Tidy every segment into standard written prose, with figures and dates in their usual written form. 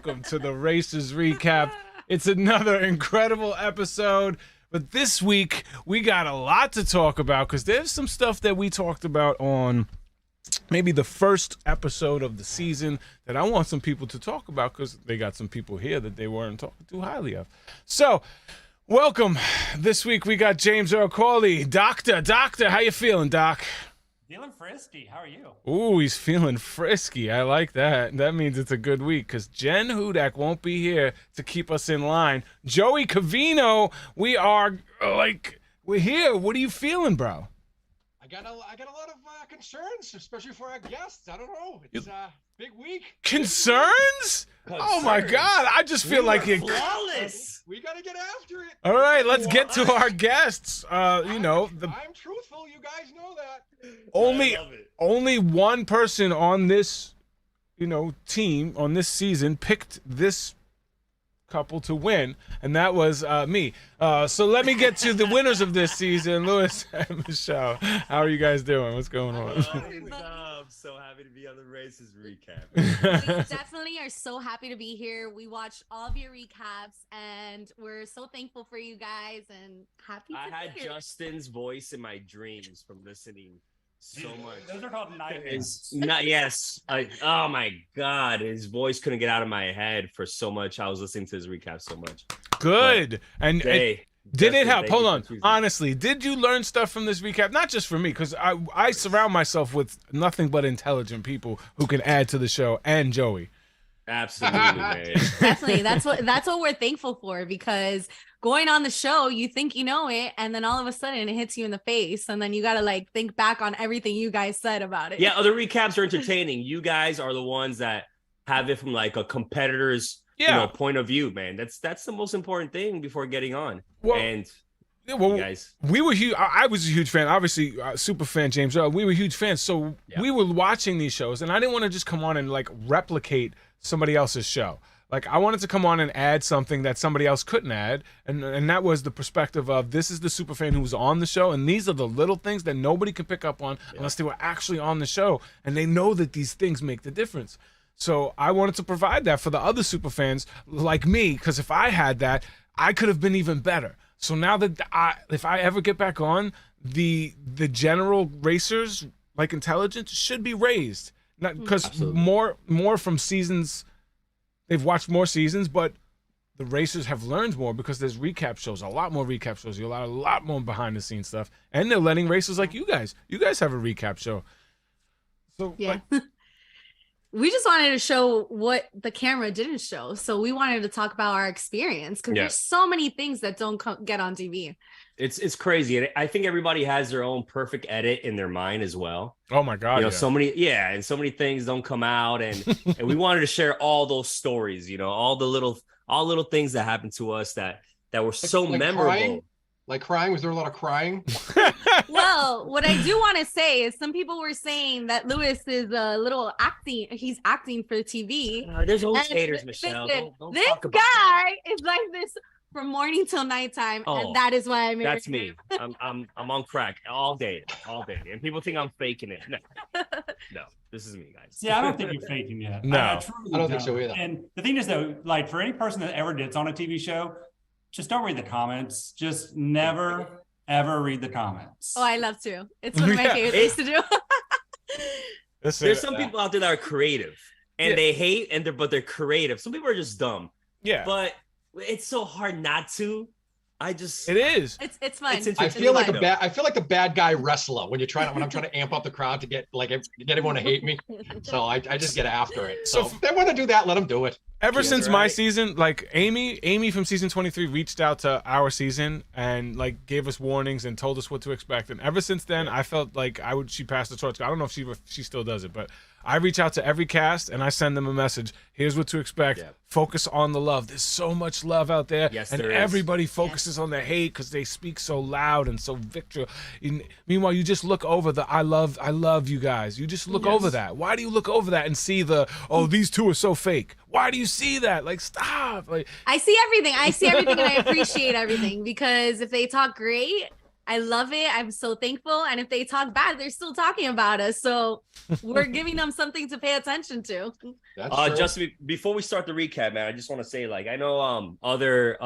welcome to the Racers Recap. It's another incredible episode, but this week we got a lot to talk about because there's some stuff that we talked about on maybe the first episode of the season that I want some people to talk about because they got some people here that they weren't talking too highly of. So, welcome. This week we got James Earl Corley. Doctor, how you feeling, Doc? Feeling frisky. How are you? Ooh, he's feeling frisky. I like that. That means it's a good week because Jen Hudak won't be here to keep us in line. Joey Cavino, we're here. What are you feeling, bro? I got a lot of concerns, especially for our guests. I don't know. It's a big week. Concerns? Oh my God! I just feel like you're flawless. We gotta get after it. All right, let's get to our guests. I'm truthful. You guys know that. Only one person on this, team on this season picked this couple to win, and that was me. So let me get to the winners of this season, Lewis and Michelle. How are you guys doing? What's going on? I'm so happy to be on the Racers Recap. We definitely are so happy to be here. We watched all of your recaps, and we're so thankful for you guys and happy to I had be here. Justin's voice in my dreams from listening so much. Those are called nightmares. Oh my God, his voice couldn't get out of my head for so much. I was listening to his recap so much. Good. And did it help? Hold on. Honestly, Honestly, did you learn stuff from this recap? Not just for me, because I surround myself with nothing but intelligent people who can add to the show, and Joey. absolutely, man. Definitely. That's what we're thankful for, because going on the show, you think you know it, and then all of a sudden it hits you in the face, and then you gotta think back on everything you guys said about it. Yeah, other recaps are entertaining. You guys are the ones that have it from a competitor's point of view, man. That's the most important thing before getting on. Well, and you guys, we were huge. I was a huge fan, obviously, super fan. James Earl. We were huge fans, so we were watching these shows, and I didn't want to just come on and replicate somebody else's show. I wanted to come on and add something that somebody else couldn't add, and that was the perspective of this is the super fan who was on the show, and these are the little things that nobody can pick up on unless they were actually on the show, and they know that these things make the difference. So I wanted to provide that for the other super fans like me, because if I had that, I could have been even better. So now that if I ever get back on, the general racers intelligence should be raised, not because more from seasons. They've watched more seasons, but the racers have learned more because there's recap shows, a lot more recap shows. You a lot more behind the scenes stuff, and they're letting racers like you guys. You guys have a recap show. So yeah. We just wanted to show what the camera didn't show. So we wanted to talk about our experience because there's so many things that don't get on TV. It's crazy. And I think everybody has their own perfect edit in their mind as well. Oh my God. So many things don't come out. And and we wanted to share all those stories, all little things that happened to us that were so memorable. Crying? Like crying? Was there a lot of crying? Well, what I do want to say is some people were saying that Lewis is a little acting. He's acting for TV. There's always haters, Michelle. Don't this talk about guy is like this from morning till nighttime, and that is why I'm. That's me. I'm on crack all day, and people think I'm faking it. No, this is me, guys. Yeah, I don't think you're faking it. No, I don't think so either. And the thing is, though, for any person that ever gets on a TV show, just don't read the comments. Just never, ever read the comments. Oh, I love to. It's one of my favorite things to do. There's some people out there that are creative, and they hate, but they're creative. Some people are just dumb. Yeah, but it's so hard not to. It is. It's fun. I feel like a bad guy wrestler when I'm trying to amp up the crowd to get everyone to hate me. So I just get after it. So if they want to do that, let them do it. Ever since my season, Amy from season 23 reached out to our season and gave us warnings and told us what to expect. And ever since then, I felt like she passed the torch. I don't know if she still does it, but I reach out to every cast and I send them a message. Here's what to expect. Yeah. Focus on the love. There's so much love out there. Yes, and there is. Everybody focuses on the hate because they speak so loud and so victorious. Meanwhile, you just look over the I love you guys. You just look over that. Why do you look over that and see these two are so fake? Why do you see that? Stop. I see everything. And I appreciate everything, because if they talk great, I love it. I'm so thankful. And if they talk bad, they're still talking about us. So we're giving them something to pay attention to. That's true. Justin, before we start the recap, man, I just want to say, like, I know other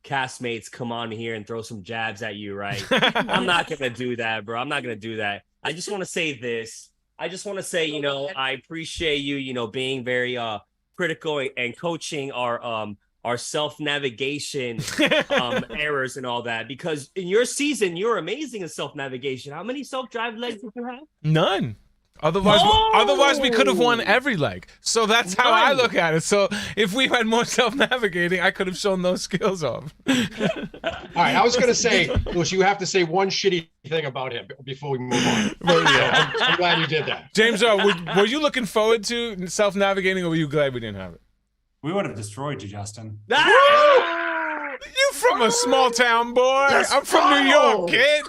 castmates come on here and throw some jabs at you, right? I'm not gonna do that, bro. I'm not gonna do that. I just want to say this. I just want to say, you know, I appreciate you, you know, being very critical and coaching our self-navigation errors and all that, because in your season you're amazing in self-navigation. How many self-drive legs did you have? None. Otherwise we could have won every leg. So that's how I look at it. So if we had more self-navigating, I could have shown those skills off. All right, I was going to say, Louis, you have to say one shitty thing about him before we move on. I'm glad you did that. James, were you looking forward to self-navigating, or were you glad we didn't have it? We would have destroyed you, Justin. You from a small town boy? I'm from New York, kid.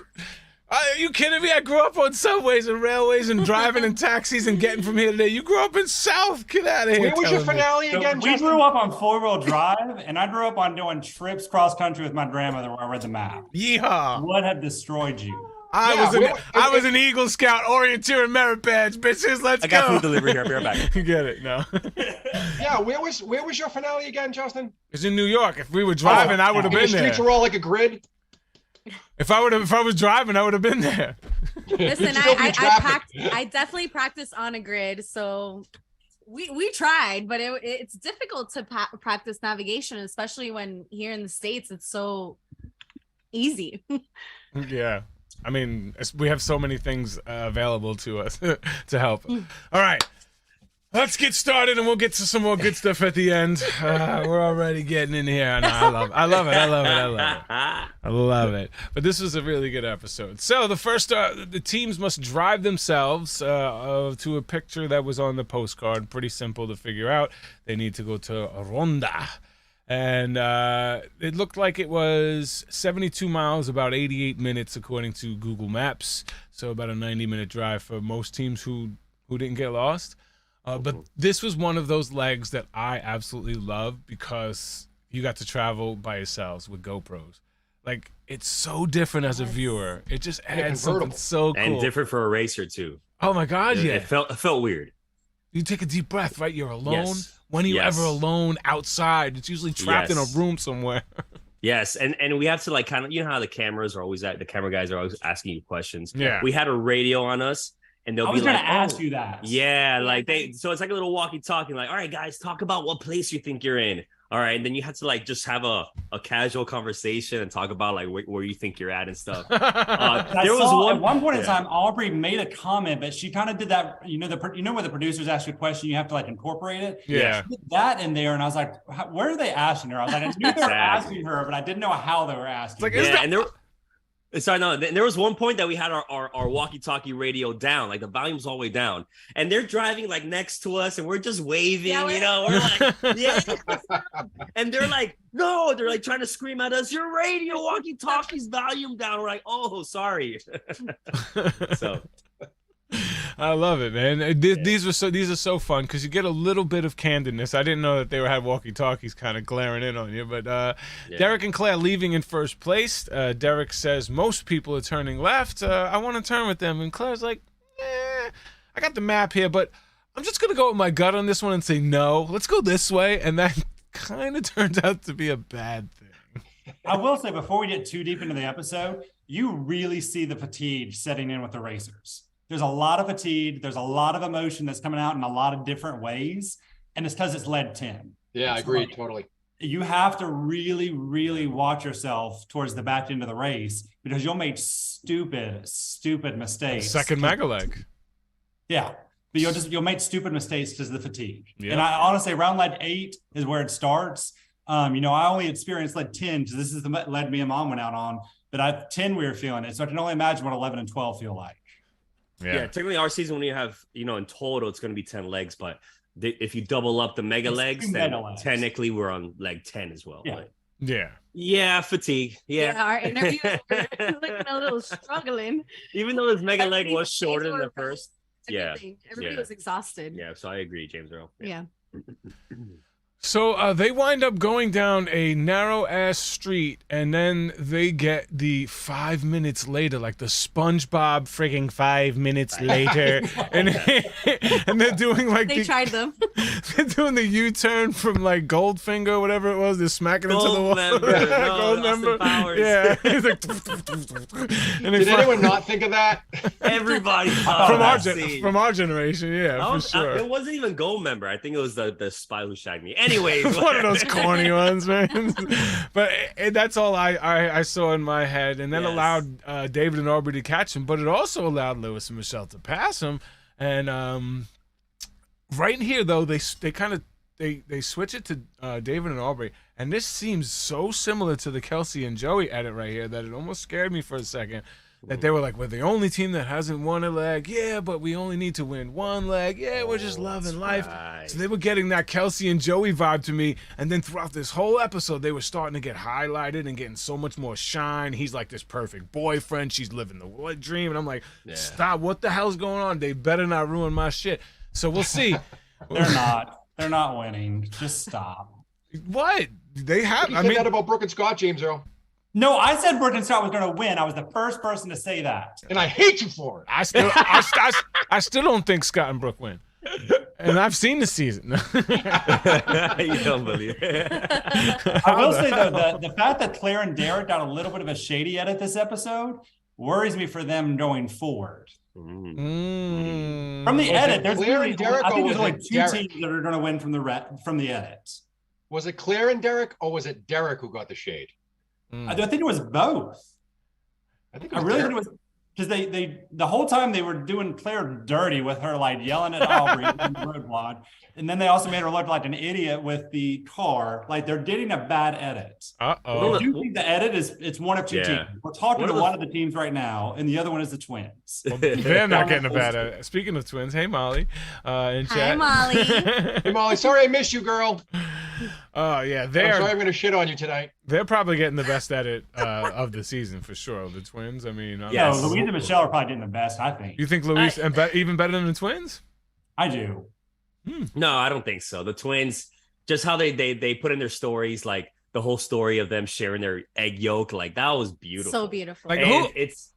Are you kidding me? I grew up on subways and railways and driving in taxis and getting from here to there. You grew up in South. Get out of here. Where was your finale again, we Justin? grew up on 4-wheel drive, and I grew up on doing trips cross country with my grandmother where I read the map. Yeehaw. Would have destroyed you. I was an Eagle Scout orienteer and merit badge, bitches. Let's go. I got food delivery here. I'll be right back. You get it? No. Yeah, where was your finale again, Justin? It's in New York. If we were driving, I would have been The streets there. were all like a grid. If I was driving, I would have been there. Listen, I definitely practice on a grid. So we tried, but it's difficult to practice navigation, especially when here in the States, it's so easy. Yeah. I mean, we have so many things available to us to help. All right. Let's get started, and we'll get to some more good stuff at the end. We're already getting in here, and I love it. But this was a really good episode. So the first, the teams must drive themselves to a picture that was on the postcard. Pretty simple to figure out. They need to go to Ronda. And it looked like it was 72 miles, about 88 minutes, according to Google Maps. So about a 90-minute drive for most teams who didn't get lost. But this was one of those legs that I absolutely love because you got to travel by yourselves with GoPros. Like, it's so different as a viewer. It just adds something so cool. And different for a racer, too. Oh, my God, yeah. It felt weird. You take a deep breath, right? You're alone. Yes. When are you ever alone outside? It's usually trapped in a room somewhere. Yes, and we have to, like, kind of, you know how the cameras are always the camera guys are always asking you questions. Yeah. We had a radio on us. And they'll I be was like, going to ask you that. Yeah, like so it's like a little walkie-talkie, like, all right, guys, talk about what place you think you're in. All right, and then you have to like just have a casual conversation and talk about like where you think you're at and stuff. At one point in time, Aubrey made a comment, but she kind of did that. You know, where the producers ask you a question, you have to like incorporate it. Yeah, she did that in there, and I was like, where are they asking her? I was like, I knew they were asking her, but I didn't know how they were asking. Like, and there was one point that we had our walkie-talkie radio down, like the volume's all the way down, and they're driving like next to us, and we're just waving, you know, we're like, yeah, and they're like, no, they're like trying to scream at us, your radio walkie-talkie's volume down. We're like, oh, sorry. So. I love it, man. These are so fun because you get a little bit of candidness. I didn't know that they had walkie-talkies kind of glaring in on you, but Derek and Claire leaving in first place. Derek says most people are turning left. I want to turn with them, and Claire's like, I got the map here, but I'm just gonna go with my gut on this one and say no. Let's go this way, and that kind of turned out to be a bad thing. I will say before we get too deep into the episode, you really see the fatigue setting in with the racers. There's a lot of fatigue. There's a lot of emotion that's coming out in a lot of different ways. And it's because it's lead 10. Yeah, I agree. Totally. You have to really, really watch yourself towards the back end of the race because you'll make stupid mistakes. Second mega leg. Yeah. But you'll make stupid mistakes because of the fatigue. Yeah. And I honestly, around lead 8 is where it starts. I only experienced lead 10 because this is the lead me and mom went out on. But 10, we were feeling it. So I can only imagine what 11 and 12 feel like. Yeah, technically our season when you have, in total it's going to be 10 legs, but if you double up the mega legs, then technically we're on leg 10 as well. Yeah. Yeah, fatigue. Yeah. Our interview we're looking a little struggling. Even though this mega leg was shorter than the first. Everybody was exhausted. Yeah, so I agree, James Earl. Yeah. So they wind up going down a narrow ass street, and then they get the 5 minutes later, like the SpongeBob frigging 5 minutes later, and they're doing like They tried them. They're doing the U-turn from like Goldfinger, whatever it was. They're smacking into the wall. Goldmember. Powers. Yeah. Did anyone not think of that? Everybody from our generation, yeah, for sure. It wasn't even Goldmember. I think it was the Spy Who Shagged Me. Anyways, one of those corny ones, man. But that's all I saw in my head, and then allowed David and Aubrey to catch him. But it also allowed Lewis and Michelle to pass him. And right here, though, they switch it to David and Aubrey, and this seems so similar to the Kelsey and Joey edit right here that it almost scared me for a second. That they were like, we're the only team that hasn't won a leg. Yeah, but we only need to win one leg. Yeah, we're just loving life. Right. So they were getting that Kelsey and Joey vibe to me. And then throughout this whole episode, they were starting to get highlighted and getting so much more shine. He's like this perfect boyfriend. She's living the dream. And I'm like, stop. What the hell's going on? They better not ruin my shit. So we'll see. They're not winning. Just stop. What? They have. You said that about Brooke and Scott, James Earl. No, I said Brooke and Scott was going to win. I was the first person to say that. And I hate you for it. I still don't think Scott and Brooke win. And I've seen the season. You don't believe it. I will say, though, the fact that Claire and Derek got a little bit of a shady edit this episode worries me for them going forward. From the edit, there's really, I think there's only two teams that are going to win from the edit. Was it Claire and Derek, or was it Derek who got the shade? I think it was both. I really think it was because they the whole time they were doing Claire dirty with her, like yelling at Aubrey in the roadblock, and then they also made her look like an idiot with the car. Like they're getting a bad edit. I do think the edit it's one of two teams. We're talking to one of the teams right now, and the other one is the Twins. Well, they're not getting a bad edit. Speaking of Twins, hey Molly, in chat. Hi Molly. Hey Molly, sorry I missed you, girl. Oh yeah, I'm sorry I'm gonna shit on you tonight. They're probably getting the best edit of the season for sure. The Twins. I mean, Louise and Michelle are probably getting the best. I think. You think Louise even better than the Twins? I do. No, I don't think so. The Twins, just how they put in their stories, like the whole story of them sharing their egg yolk, like that was beautiful. So beautiful. Like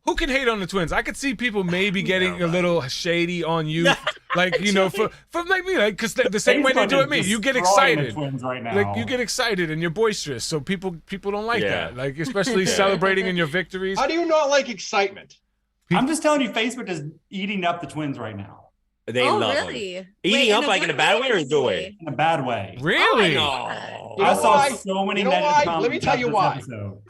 who can hate on the Twins? I could see people maybe getting a little shady on you, like for like me, like because the same way they do it me, you get excited. Twins right now. Like you get excited and you're boisterous, so people don't like that, like especially celebrating in your victories. How do you not like excitement? I'm just telling you, Facebook is eating up the Twins right now. They love really? Them. Eating up like in a bad way or in a good way? In a bad way. Really? I saw so many negative comments. Let me tell you why.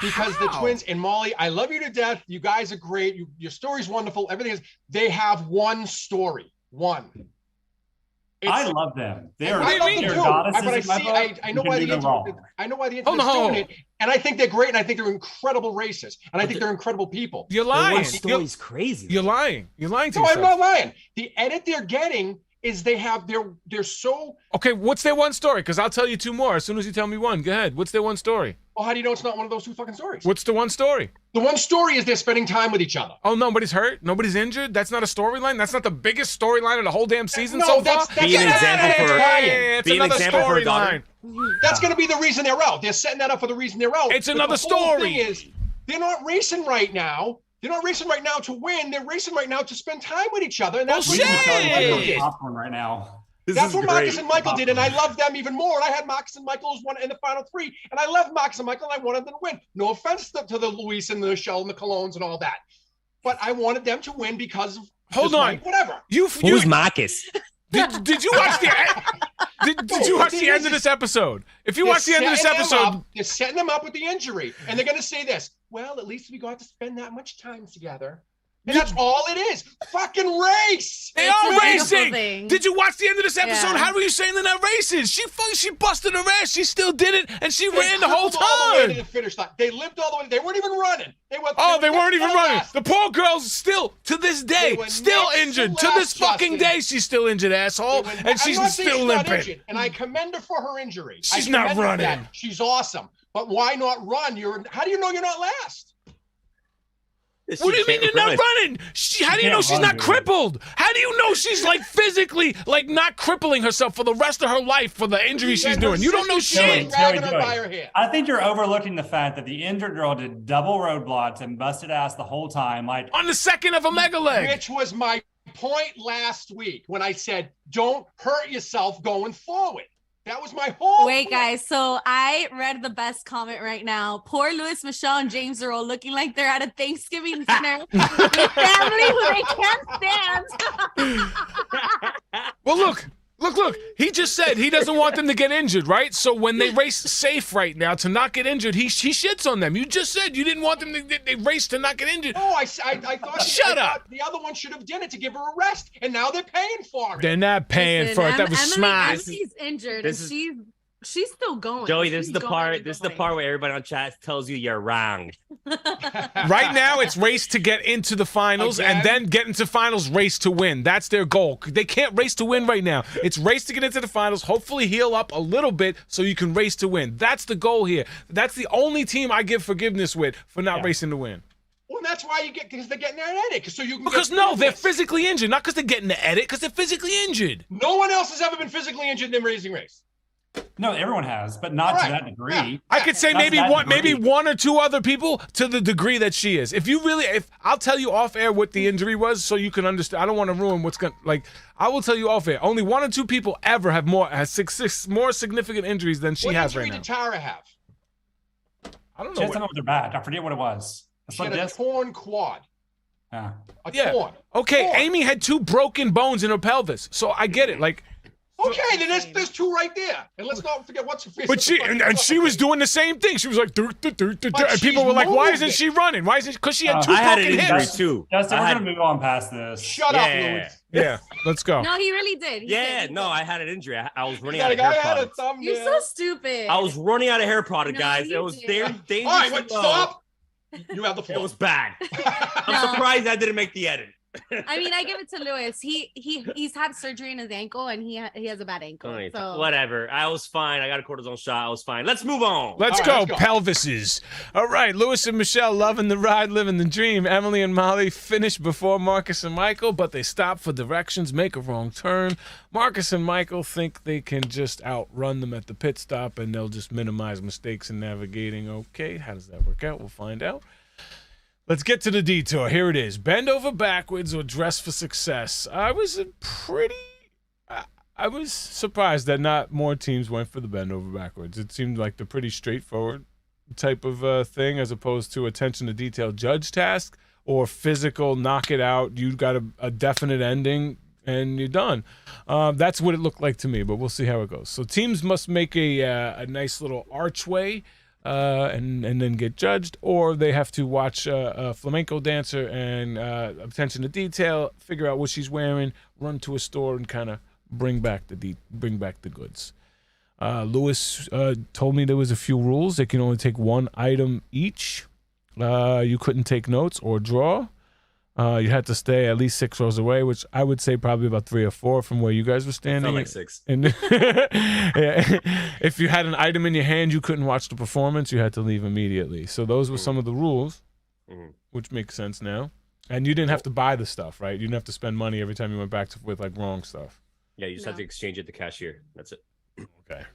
Because the Twins, and Molly, I love you to death. You guys are great. Your story's wonderful. Everything is. They have one story. One. I love them. They're goddesses. I know why the internet's doing it, and I think they're great, and I think they're incredible racists, and I think they're incredible people. You're lying. Their story's crazy. You're lying. You're lying to yourself. No, I'm not lying. The edit they're getting is they're so. Okay, what's their one story? Because I'll tell you two more as soon as you tell me one. Go ahead. What's their one story? Well, how do you know it's not one of those two fucking stories? What's the one story? The one story is they're spending time with each other. Oh, nobody's hurt? Nobody's injured? That's not a storyline? That's not the biggest storyline of the whole damn season so far? That's be an example for it's another storyline. That's going to be the reason they're out. They're setting that up for the reason they're out. It's another story. The thing is, they're not racing right now. They're not racing right now to win. They're racing right now to spend time with each other. And that's what popcorn right now. That's what Marcus and Michael did, and I love them even more. And I had Marcus and Michael as one in the final three, and I love Marcus and Michael, and I wanted them to win. No offense to the Luis and the Michelle and the Colognes and all that, but I wanted them to win because of whatever. Who's Marcus? Did you watch Did you watch the end of this episode? If you watch the end of this episode, they're setting them up with the injury, and they're going to say this. Well, at least we got to spend that much time together. And that's all it is. Fucking race. They are racing. Did you watch the end of this episode? Yeah. How are you saying they're not racing? She busted her ass. She still did it, and she ran the whole time. All the way to the finish line. They lived all the way. They weren't even running. They weren't even running. The poor girl's still, to this day, still injured. To this fucking day, she's still injured, asshole. And she's still limping. And I commend her for her injury. She's not running. She's awesome. But why not run? How do you know you're not last? What do you mean you're not running? How do you know she's not crippled? How do you know she's like physically like not crippling herself for the rest of her life for the injury she's doing? You don't know shit. I think you're overlooking the fact that the injured girl did double roadblocks and busted ass the whole time, like on the second of a mega leg. Which was my point last week when I said, "Don't hurt yourself going forward." That was my whole Wait, guys. So I read the best comment right now. Poor Louis, Michelle, and James are all looking like they're at a Thanksgiving dinner with family who they can't stand. Well, look. He just said he doesn't want them to get injured, right? So when they race safe right now to not get injured, he shits on them. You just said you didn't want them to they race to not get injured. No, I thought. Shut up. The other one should have done it to give her a rest, and now they're paying for it. They're not paying for it. That was smart. Emily's injured, and she's still going. Joey, this is the part. This is the part where everybody on chat tells you you're wrong. Right now, it's race to get into the finals, and then get into finals, race to win. That's their goal. They can't race to win right now. It's race to get into the finals. Hopefully, heal up a little bit so you can race to win. That's the goal here. That's the only team I give forgiveness with for not racing to win. Well, that's why because they're getting their edit. So you can they're physically injured, not because they're getting the edit, because they're physically injured. No one else has ever been physically injured in a racing race. No, everyone has, but not to that degree. Yeah. I could say maybe one or two other people to the degree that she is. If I'll tell you off air what the injury was, so you can understand. I don't want to ruin what's going. I will tell you off air. Only one or two people ever have six more significant injuries than she has right now. What injury did Tara have? I don't know. She had something with her back. I forget what it was. She had a torn quad. Torn. Okay, Amy had 2 broken bones in her pelvis, so I get it. Okay, then there's 2 right there, and let's not forget what's her face. But she was doing the same thing. She was like, and people were like, "Why isn't she running? Why isn't?" Because she had 2 broken hips too. Justin, we're gonna move on past this. Shut up, Louis. Yeah, let's go. No, he really did. I had an injury. I was running out of hair products. You're so stupid. I was running out of hair product, guys. It was dangerous. All right, stop. You have the floor. It was bad. I'm surprised I didn't make the edit. I mean, I give it to Louis. He's had surgery in his ankle, and he has a bad ankle. So whatever. I was fine. I got a cortisone shot. I was fine. Let's move on. Let's go. Pelvises. All right, Louis and Michelle loving the ride, living the dream. Emily and Molly finished before Marcus and Michael, but they stop for directions, make a wrong turn. Marcus and Michael think they can just outrun them at the pit stop, and they'll just minimize mistakes in navigating. Okay, how does that work out? We'll find out. Let's get to the detour. Here it is. Bend over backwards or dress for success. I was surprised that not more teams went for the bend over backwards. It seemed like the pretty straightforward type of thing, as opposed to attention to detail judge task or physical knock it out. You got a definite ending and you're done. That's what it looked like to me, but we'll see how it goes. So teams must make a nice little archway and then get judged, or they have to watch a flamenco dancer and attention to detail, figure out what she's wearing, run to a store, and kind of bring back the goods. Louis told me there was a few rules. They can only take 1 item each. You couldn't take notes or draw. You had to stay at least 6 rows away, which I would say probably about 3 or 4 from where you guys were standing. Felt like 6. And if you had an item in your hand, you couldn't watch the performance. You had to leave immediately. So those were some of the rules, which makes sense now. And you didn't have to buy the stuff, right? You didn't have to spend money every time you went back with wrong stuff. Yeah, you just have to exchange it at the cashier. That's it. Okay.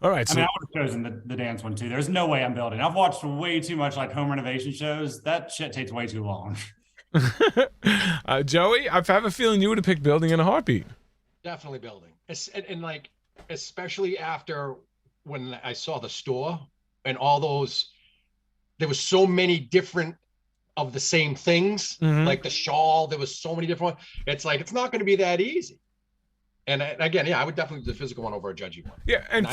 All right. I would have chosen the dance one too. There's no way I'm building. I've watched way too much home renovation shows. That shit takes way too long. Joey, I have a feeling you would have picked building in a heartbeat. Definitely building. And especially after when I saw the store and all those, there was so many different of the same things, like the shawl. There was so many different ones. It's like, it's not going to be that easy. And again, I would definitely do the physical one over a judgy one. Yeah, and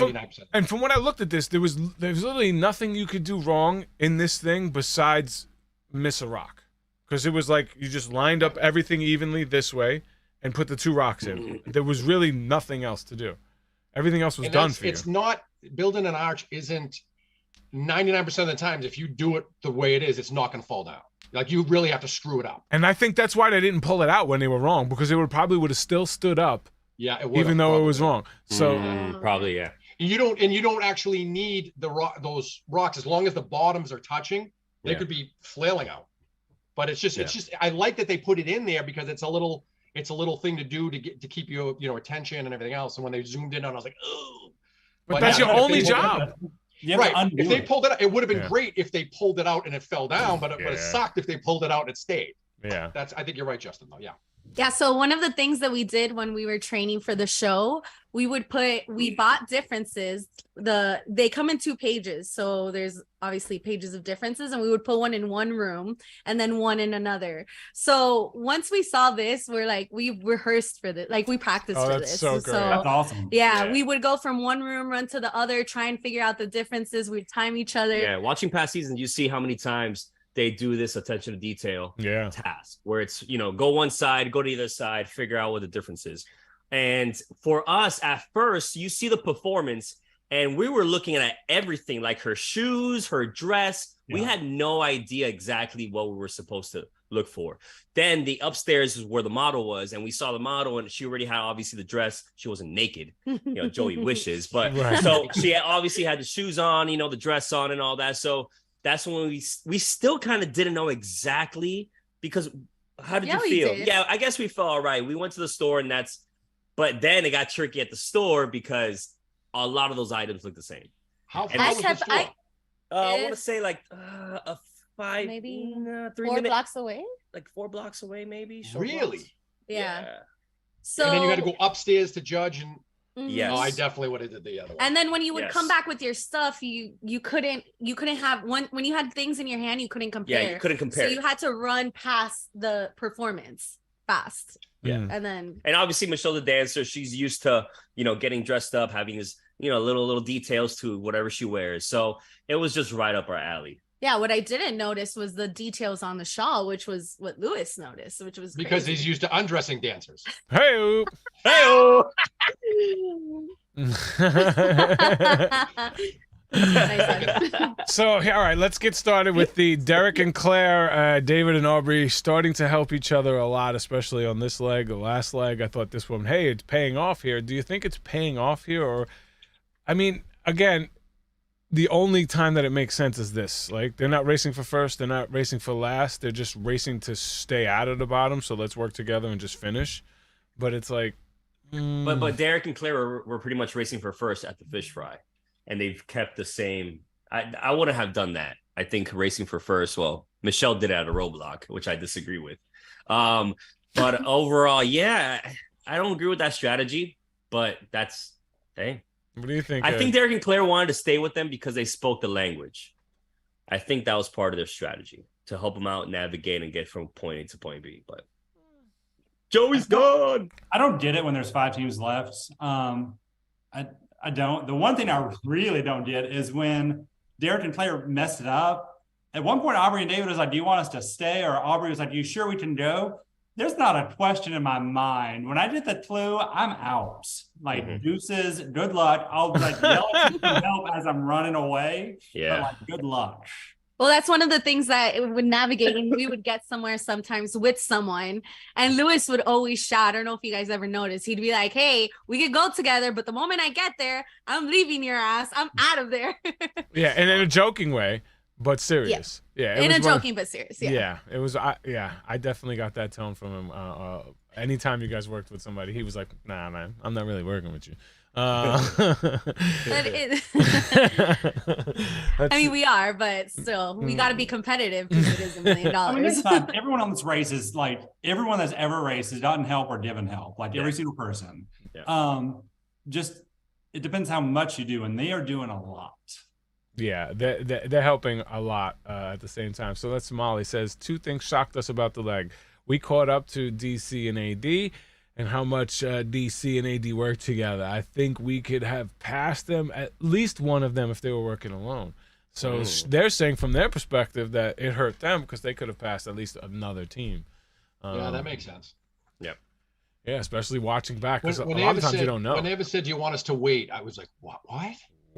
from when I looked at this, there was literally nothing you could do wrong in this thing besides miss a rock, because it was like you just lined up everything evenly this way and put the 2 rocks in. There was really nothing else to do. Everything else was done for you. It's not building an arch. Isn't 99% of the times if you do it the way it is, it's not going to fall down. Like you really have to screw it up. And I think that's why they didn't pull it out when they were wrong, because they would have still stood up. Yeah, even though it was wrong. So probably, yeah. You don't actually need those rocks as long as the bottoms are touching. They could be flailing out. But it's just I like that they put it in there because it's a little thing to do to keep you attention and everything else. And when they zoomed in on, I was like, oh. But that's your only job. Right. If they pulled it out, it would have been great if they pulled it out and it fell down, but it sucked if they pulled it out and it stayed. Yeah. I think you're right, Justin, though. Yeah. Yeah. So one of the things that we did when we were training for the show, we bought differences. They come in 2 pages. So there's obviously pages of differences, and we would put one in one room and then one in another. So once we saw this, we're like, we rehearsed for this. Like we practiced for this. So great. That's awesome. Yeah, we would go from one room, run to the other, try and figure out the differences. We'd time each other. Yeah. Watching past seasons, you see how many times they do this attention to detail task where it's, go one side, go to the other side, figure out what the difference is. And for us at first, you see the performance and we were looking at everything, like her shoes, her dress. Yeah. We had no idea exactly what we were supposed to look for. Then the upstairs is where the model was, and we saw the model and she already had obviously the dress. She wasn't naked, Joey wishes, but so she obviously had the shoes on, the dress on and all that. So that's when we still kind of didn't know exactly, because how did you feel? Yeah, I guess we felt all right. We went to the store but then it got tricky at the store because a lot of those items look the same. How far was the store? I want to say like a 5, maybe 3 4 blocks away. Like 4 blocks away, maybe. Really? Blocks. Yeah. So and then you had to go upstairs to judge and. Yes. Oh, I definitely would have did the other one. And then when you would come back with your stuff, you couldn't have one when you had things in your hand, you couldn't compare. Yeah, you couldn't compare. So you had to run past the performance fast. Yeah. And obviously Michelle the dancer, she's used to, getting dressed up, having this, little details to whatever she wears. So it was just right up our alley. Yeah, what I didn't notice was the details on the shawl, which was what Lewis noticed, which was because crazy. he's used to undressing dancers. Hey-o. Hey-o. So, all right, let's get started with the Derek and Claire, David and Aubrey starting to help each other a lot, especially on this leg, the last leg. I thought this one, hey, it's paying off here. Do you think it's paying off here? Or, I mean, again, the only time that it makes sense is this. Like, they're not racing for first. They're not racing for last. They're just racing to stay out of the bottom. So let's work together and just finish. But it's like... But Derek and Claire were pretty much racing for first at the fish fry. And they've kept the same... I wouldn't have done that. I think racing for first, well, Michelle did it at a roadblock, which I disagree with. But overall, yeah, I don't agree with that strategy. But that's... Hey. What do you think? I think Derek and Claire wanted to stay with them because they spoke the language. I think that was part of their strategy to help them out, navigate, and get from point A to point B. But Joey's gone. I don't get it when there's 5 teams left. I don't. The one thing I really don't get is when Derek and Claire messed it up. At one point, Aubrey and David was like, "Do you want us to stay?" Or Aubrey was like, "You sure we can go?" There's not a question in my mind. When I did the clue, I'm out. Like deuces, good luck. I'll yell at you for help as I'm running away. Yeah. But good luck. Well, that's one of the things that when navigating, we would get somewhere sometimes with someone, and Lewis would always shout. I don't know if you guys ever noticed. He'd be like, "Hey, we could go together, but the moment I get there, I'm leaving your ass. I'm out of there." Yeah, and in a joking way, but serious. Yeah, in a joking but serious. Yeah, it was. I definitely got that tone from him. Anytime you guys worked with somebody, he was like, "Nah, man, I'm not really working with you." I mean, we are, but still, we got to be competitive because it is $1 million. I mean, it's not, everyone on this race is like everyone that's ever raced has gotten help or given help, like every single person. Yeah. Just it depends how much you do, and they are doing a lot. Yeah, they're helping a lot at the same time. So that's Molly says 2 things shocked us about the leg. We caught up to DC and AD. And how much DC and AD work together. I think we could have passed them, at least one of them, if they were working alone. So they're saying from their perspective that it hurt them because they could have passed at least another team. Yeah, that makes sense. Yep. Yeah, especially watching back because a lot of times you don't know. When they ever said, "Do you want us to wait?" I was like, "What?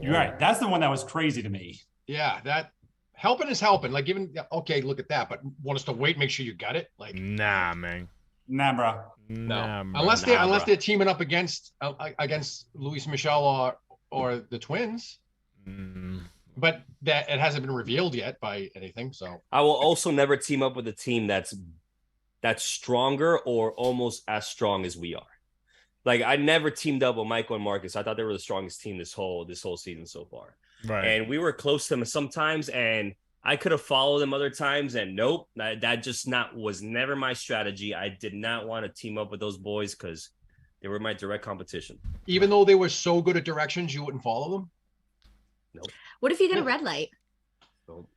You're right. That's the one that was crazy to me. Yeah, that helping is helping. Like, even okay, look at that. But want us to wait? Make sure you got it. Like, nah, man. Nah, bro. No, unless they're teaming up against Luis Michelle or the twins. but that it hasn't been revealed yet by anything. So I will also never team up with a team that's stronger or almost as strong as we are. Like I never teamed up with Michael and Marcus. I thought they were the strongest team this whole season so far. Right. And we were close to them sometimes, and I could have followed them other times, and nope, that just was never my strategy. I did not want to team up with those boys because they were my direct competition. even though they were so good at directions, you wouldn't follow them? Nope. What if you get a red light? Nope.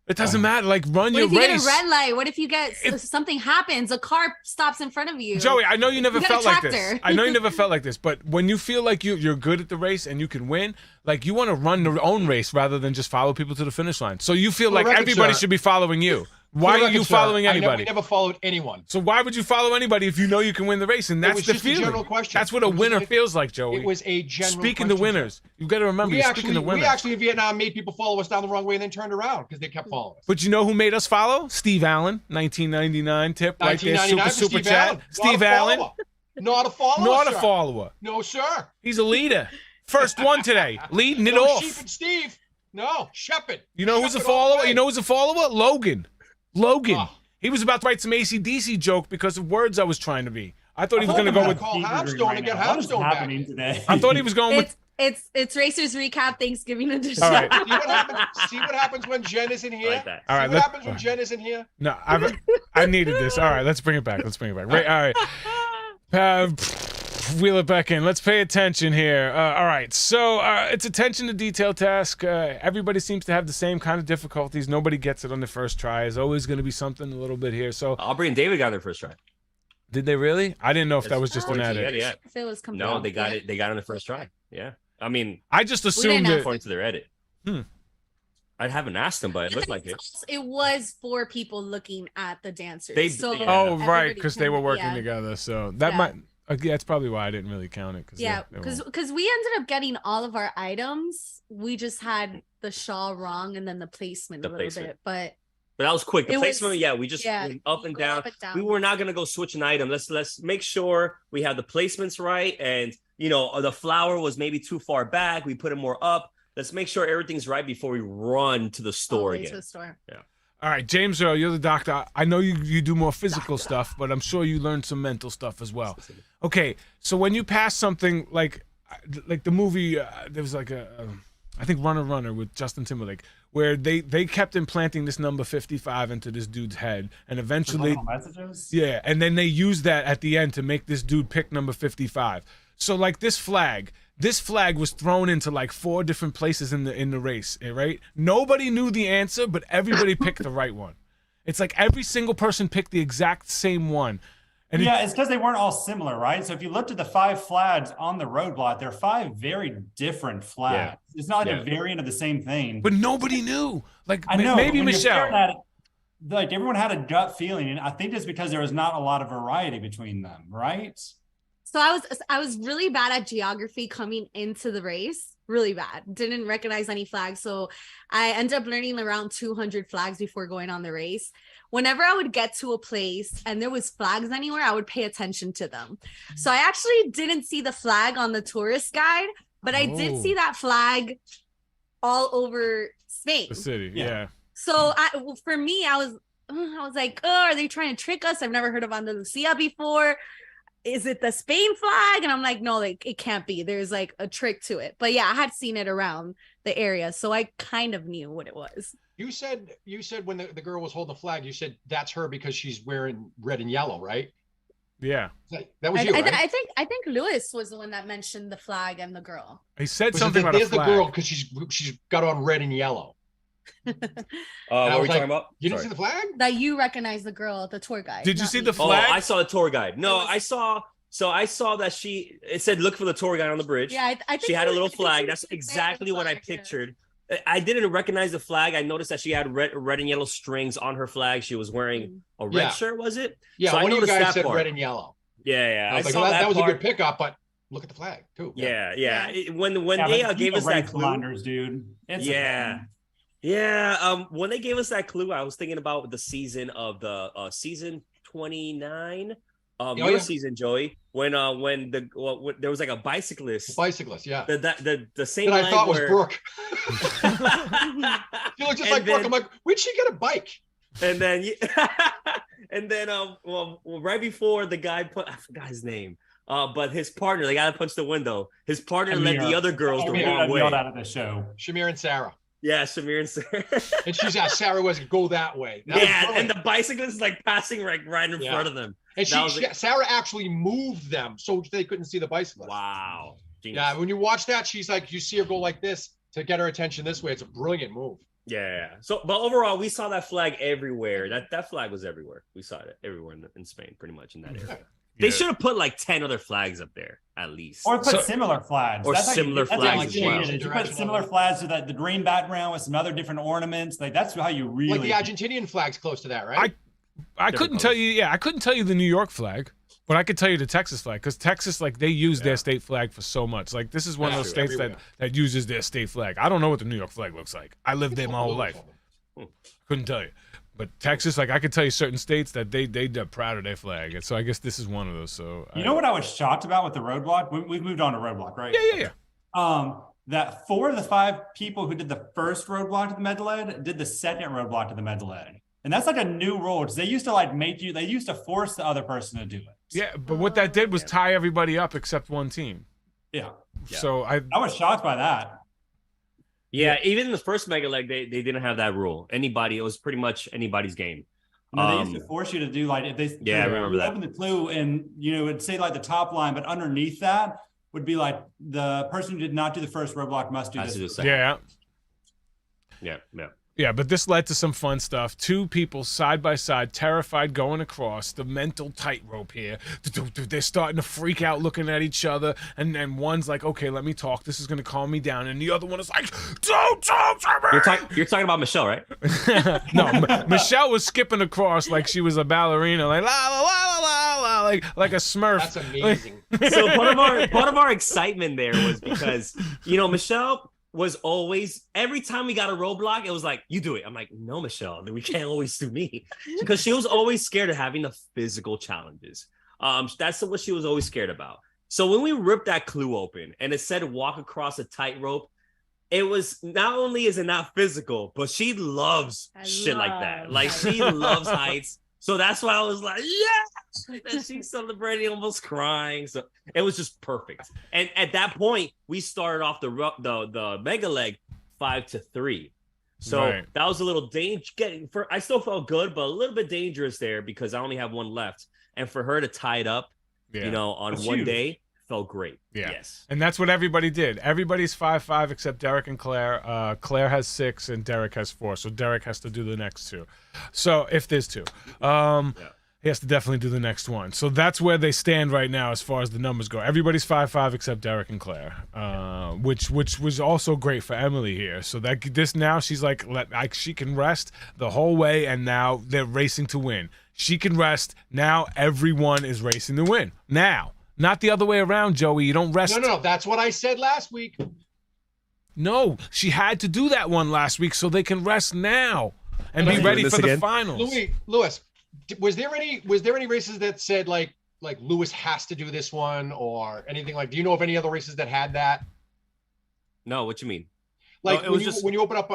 It doesn't matter. Like, run What your if you race. get a red light? What if you get something happens? A car stops in front of you. Joey, I know you never You got a felt like this. tractor. I know you never felt like this, but when you feel like you're good at the race and you can win, like you want to run your own race rather than just follow people to the finish line. So you feel like everybody should be following you. Why are you following anybody? We never followed anyone. So why would you follow anybody if you know you can win the race? And that's the feeling. General question. That's what a winner feels like, Joey. It was a general Speaking to winners, you've got to remember. Speaking to winners. We actually in Vietnam made people follow us down the wrong way and then turned around because they kept following us. But you know who made us follow? Steve Allen, 1999 tip right there, super chat. Steve Allen, not a follower. Not a follower. No, sir. He's a leader. First one today, leading it off. Sheep and Steve. No, Shepard. You know who's a follower? You know who's a follower? Logan. He was about to write some AC/DC joke because of words I was trying to be. I thought he was going to go with Call Hamstone and get Hamstone back. Today? I thought he was going with. It's Racers Recap Thanksgiving edition. All right. See what happens when Jen is in here? I like that. All right. See what happens when Jen is in here? No, I needed this. All right, let's bring it back. Right, all right. Wheel it back in. Let's pay attention here. All right, so it's attention to detail task. Everybody seems to have the same kind of difficulties. Nobody gets it on the first try. There's always going to be something a little bit here. So Aubrey and David got their first try. Did they really? I didn't know if that was just an edit. Yeah. If it was No, they got it. They got it on the first try. Yeah. I mean, I just assumed it. According to their edit. I haven't asked them, but it looked like it. It was for people looking at the dancers. Oh, right, because they were working yeah. together. So that might. Yeah, that's probably why I didn't really count it. Because we ended up getting all of our items. We just had the shawl wrong and then the placement a little bit, but that was quick. The placement, we just went up and down. We were not gonna go switch an item. Let's make sure we have the placements right, and the flower was maybe too far back. We put it more up. Let's make sure everything's right before we run to the store again. To the store. Yeah. All right, James Earl, you're the doctor. I know you do more physical stuff, but I'm sure you learned some mental stuff as well. Okay, so when you pass something like the movie, there was like I think Runner with Justin Timberlake, where they kept implanting this number 55 into this dude's head, and eventually, yeah, and then they used that at the end to make this dude pick number 55. So like this flag was thrown into like 4 different places in the race, right? Nobody knew the answer, but everybody picked the right one. It's like every single person picked the exact same one. And it's because they weren't all similar, right? So if you looked at the 5 flags on the roadblock, they're 5 very different flags. Yeah. It's not like a variant of the same thing. But nobody knew. Like, I know, maybe Michelle. Like everyone had a gut feeling, and I think it's because there was not a lot of variety between them, right? So I was really bad at geography coming into the race, really bad. Didn't recognize any flags. So I ended up learning around 200 flags before going on the race. Whenever I would get to a place and there was flags anywhere, I would pay attention to them. So I actually didn't see the flag on the tourist guide, but I did see that flag all over Spain. The city, yeah. So for me, I was like, oh, are they trying to trick us? I've never heard of Andalusia before. Is it the Spain flag? And I'm like, no, like it can't be. There's like a trick to it. But yeah, I had seen it around the area, so I kind of knew what it was. You said when the girl was holding the flag, you said that's her because she's wearing red and yellow, right? Yeah. That was you, right? I think Lewis was the one that mentioned the flag and the girl. He said something about a flag. There's the girl because she's got on red and yellow. What are we talking about? You didn't see the flag? That you recognize the girl, the tour guide. Did you see the flag? Oh, I saw the tour guide. No, I saw that it said look for the tour guide on the bridge. Yeah, I think she had a little flag. That's exactly what I pictured. Yeah. I didn't recognize the flag. I noticed that she had red and yellow strings on her flag. She was wearing a red shirt, was it? Yeah, so one of you guys said red and yellow. Yeah. I saw that was a good pickup, but look at the flag too. Yeah. When they gave us that clue, dude. When they gave us that clue, I was thinking about the season of the season 29 your season, Joey, when there was like a bicyclist. Yeah. The same that I thought was where... Brooke. She looked just like Brooke. I'm like, where'd she get a bike? And then right before the guy I forgot his name. But his partner, the guy that punched the window, his partner led the other girls the wrong way. Out of the show. Shamir and Sarah. Yeah, Shamir and Sarah. And she's asked Sarah was go that way. And the bicyclist is like passing right in front of them. And Sarah actually moved them so they couldn't see the bicyclist. Wow. Genius. Yeah, when you watch that, she's like, you see her go like this to get her attention this way. It's a brilliant move. Yeah. So, but overall, we saw that flag everywhere. That flag was everywhere. We saw it everywhere in Spain, pretty much in that area. They should have put like 10 other flags up there at least, or put similar flags. Or similar flags. You put similar flags to the green background with some other different ornaments. Like that's how you really like the Argentinian flag's close to that, right? I couldn't tell you. Yeah, I couldn't tell you the New York flag, but I could tell you the Texas flag because Texas, like, they use their state flag for so much. Like, this is one of those states that uses their state flag. I don't know what the New York flag looks like. I lived there my whole life. Couldn't tell you. But Texas, like, I could tell you certain states that they're proud of their flag. And so I guess this is one of those. So you know what I was shocked about with the roadblock? We've moved on to roadblock, right? Yeah. That 4 of the 5 people who did the first roadblock to the Medellin did the second roadblock to the Medellin. And that's like a new rule because they used to they used to force the other person to do it. Yeah, but what that did was tie everybody up except one team. Yeah. So I was shocked by that. Yeah, even in the first Mega Leg, they didn't have that rule. It was pretty much anybody's game. No, they used to force you to do like if they I remember that. Open the clue and it'd say like the top line, but underneath that would be like the person who did not do the first roadblock must do this. Yeah. Yeah, but this led to some fun stuff. 2 people side by side, terrified, going across the mental tightrope here. They're starting to freak out, looking at each other, and then one's like, "Okay, let me talk. This is gonna calm me down," and the other one is like, "Don't talk to me." You're talking about Michelle, right? No, Michelle was skipping across like she was a ballerina, like la la la la la, like a Smurf. That's amazing. So part of our excitement there was because Michelle was always, every time we got a roadblock, it was like, you do it. I'm like, no, Michelle, we can't always do me. Because she was always scared of having the physical challenges. That's what she was always scared about. So when we ripped that clue open and it said walk across a tightrope, it was, not only is it not physical, but she loves shit like that. Like she loves heights. So that's why I was like, yes! And she's celebrating, almost crying. So it was just perfect. And at that point, we started off the Mega Leg 5-3. So that was a little I still felt good, but a little bit dangerous there because I only have one left. And for her to tie it up, on that's one huge. Day, felt great. Yeah. Yes. And that's what everybody did. Everybody's 5-5 except Derek and Claire. Claire has 6 and Derek has 4. So Derek has to do the next 2. So if there's 2. He has to definitely do the next one. So that's where they stand right now as far as the numbers go. Everybody's 5-5 except Derek and Claire, which was also great for Emily here. So now she's like she can rest the whole way, and now they're racing to win. She can rest. Now everyone is racing to win. Now, not the other way around, Joey. You don't rest. No. That's what I said last week. No, she had to do that one last week so they can rest now and be ready for the finals. Lewis. Was there any races that said like Lewis has to do this one or anything like? Do you know of any other races that had that? No, what you mean? Like when you open up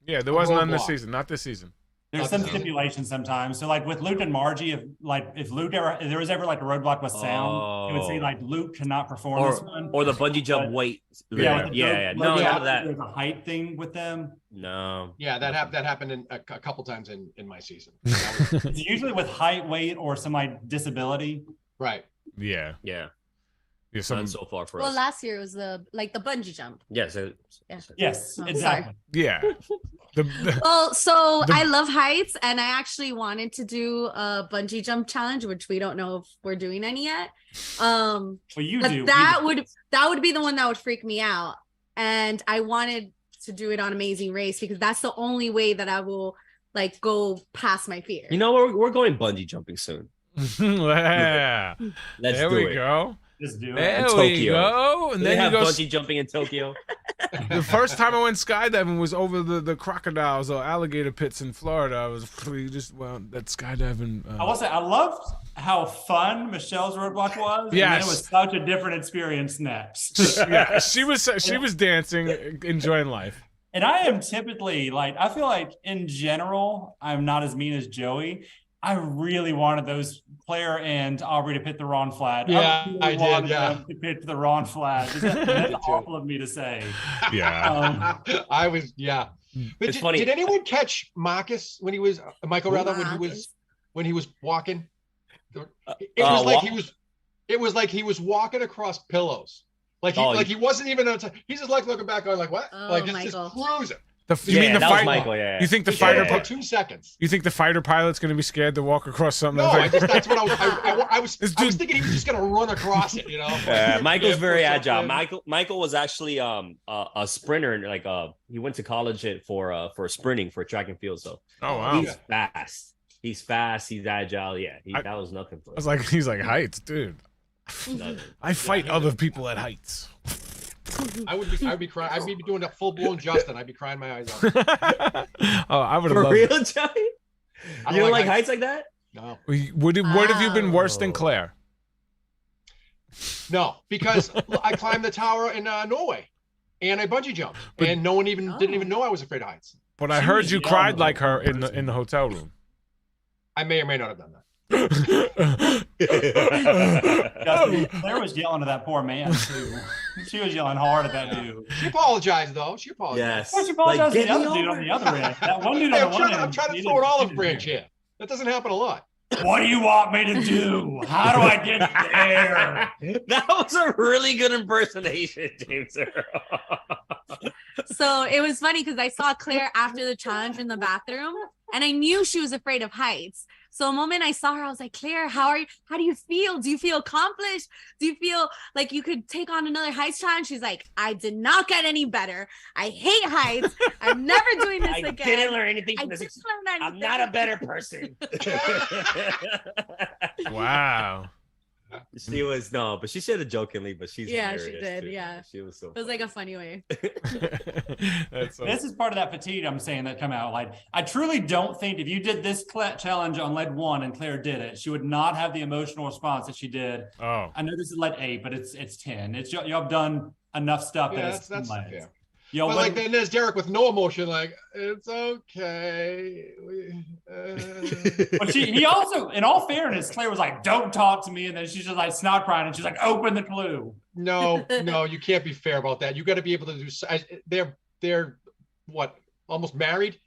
there was none this season, not this season. There's some stipulations sometimes. So like with Luke and Margie, if there was ever like a roadblock with sound, it would say like Luke cannot perform this one. Or the bungee jump weight. Yeah. No, none of that. There's a height thing with them. No. Yeah, that happened a couple times in my season. It's usually with height, weight, or some disability. Right. Yeah. None so far for us. Well, last year it was the bungee jump. Yes. Yes, exactly. Yeah. I love heights, and I actually wanted to do a bungee jump challenge, which we don't know if we're doing any yet. Well, you do. That would be the one that would freak me out, and I wanted to do it on Amazing Race because that's the only way that I will go past my fear. We're going bungee jumping soon. Yeah. There we go. Just do it. There we go. And then you have bungee jumping in Tokyo. The first time I went skydiving was over the crocodiles or alligator pits in Florida. I was that skydiving. I will say I loved how fun Michelle's roadblock was. Yes. And then it was such a different experience next. Yeah, she was dancing, enjoying life. And I am typically like, I feel like in general, I'm not as mean as Joey. I really wanted those Claire and Aubrey to pit the Ron flat. Yeah, I did. wanted Yeah, them to pit the Ron flat. That's awful of me to say. Yeah, I was. Yeah, but It's funny. Did anyone catch Marcus when he was Michael rather when he was walking? It was like he was. It was like he was walking across pillows. Like he wasn't even on time. He's just like looking back going like what? Oh, Like just Michael. cruising. you mean the that fight? was Michael, yeah. You think the Yeah, fighter? for 2 seconds. You think the fighter pilot's gonna be scared to walk across something? No, that's that's what I was thinking he was just gonna run across it, you know. Michael's very or agile. something. Michael was actually a sprinter, and like he went to college for sprinting for track and field. So Oh wow! he's fast. He's fast. He's agile. Yeah, that was nothing for I was him. like, he's like heights, dude. Nothing. I fight other people at heights. I'd be crying. I'd be doing a full blown Justin. I'd be crying my eyes out. Oh, I would have For loved real, it. Johnny? I You don't like heights like that? No, What have you been worse than Oh. Claire? no, because I climbed the tower in Norway, and I bungee jumped, and no one didn't even know I was afraid of heights. But I She heard was you young, cried though, like her in person. the hotel room. I may or may not have done that. Claire was yelling at that poor man too. She was yelling hard at that dude. She apologized though. She apologized. Yes. Why don't you apologize to Like, the get other me dude on over the other end? That one dude Hey, on the one end. I'm trying to needed- throw an olive needed branch it. here. That doesn't happen a lot. What do you want me to do? How do I get there? That was a really good impersonation, James Earl. So it was funny because I saw Claire after the challenge in the bathroom, and I knew she was afraid of heights. So the moment I saw her, I was like, Claire, how do you feel? Do you feel accomplished? Do you feel like you could take on another heights challenge? She's like, I did not get any better. I hate heights. I'm never doing this I again. didn't learn anything I from this. didn't learn I'm anything. not a better person. Wow. She was but she said it jokingly, but she's Yeah, she hilarious, did, too. yeah. She was so It was like a funny way. That's so, This is part of that fatigue I'm saying that come out. Like, I truly don't think if you did this challenge on lead 1 and Claire did it, she would not have the emotional response that she did. oh. I know this is lead 8, but it's 10. It's y'all have done enough stuff Yeah, that it's that's leads. fair. Y'all But like wouldn't- then there's Derek with no emotion, like it's okay. But he also, in all fairness, Claire was like, "Don't talk to me," and then she's just like snot crying, and she's like, "Open the clue." No, you can't be fair about that. You got to be able to do. They're what, almost married?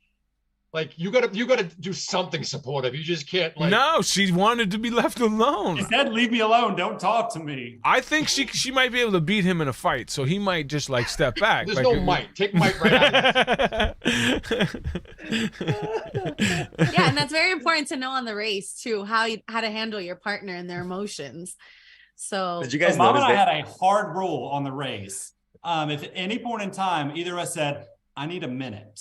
Like you got to do something supportive. You just can't like. No, she wanted to be left alone. She said, "Leave me alone. Don't talk to me." I think she might be able to beat him in a fight, so he might just like step back. There's like, no might. Take might right out. Yeah, and that's very important to know on the race too, how to handle your partner and their emotions. So Did you guys Mom notice and I that? had a hard rule on the race. If at any point in time either of us said, "I need a minute,"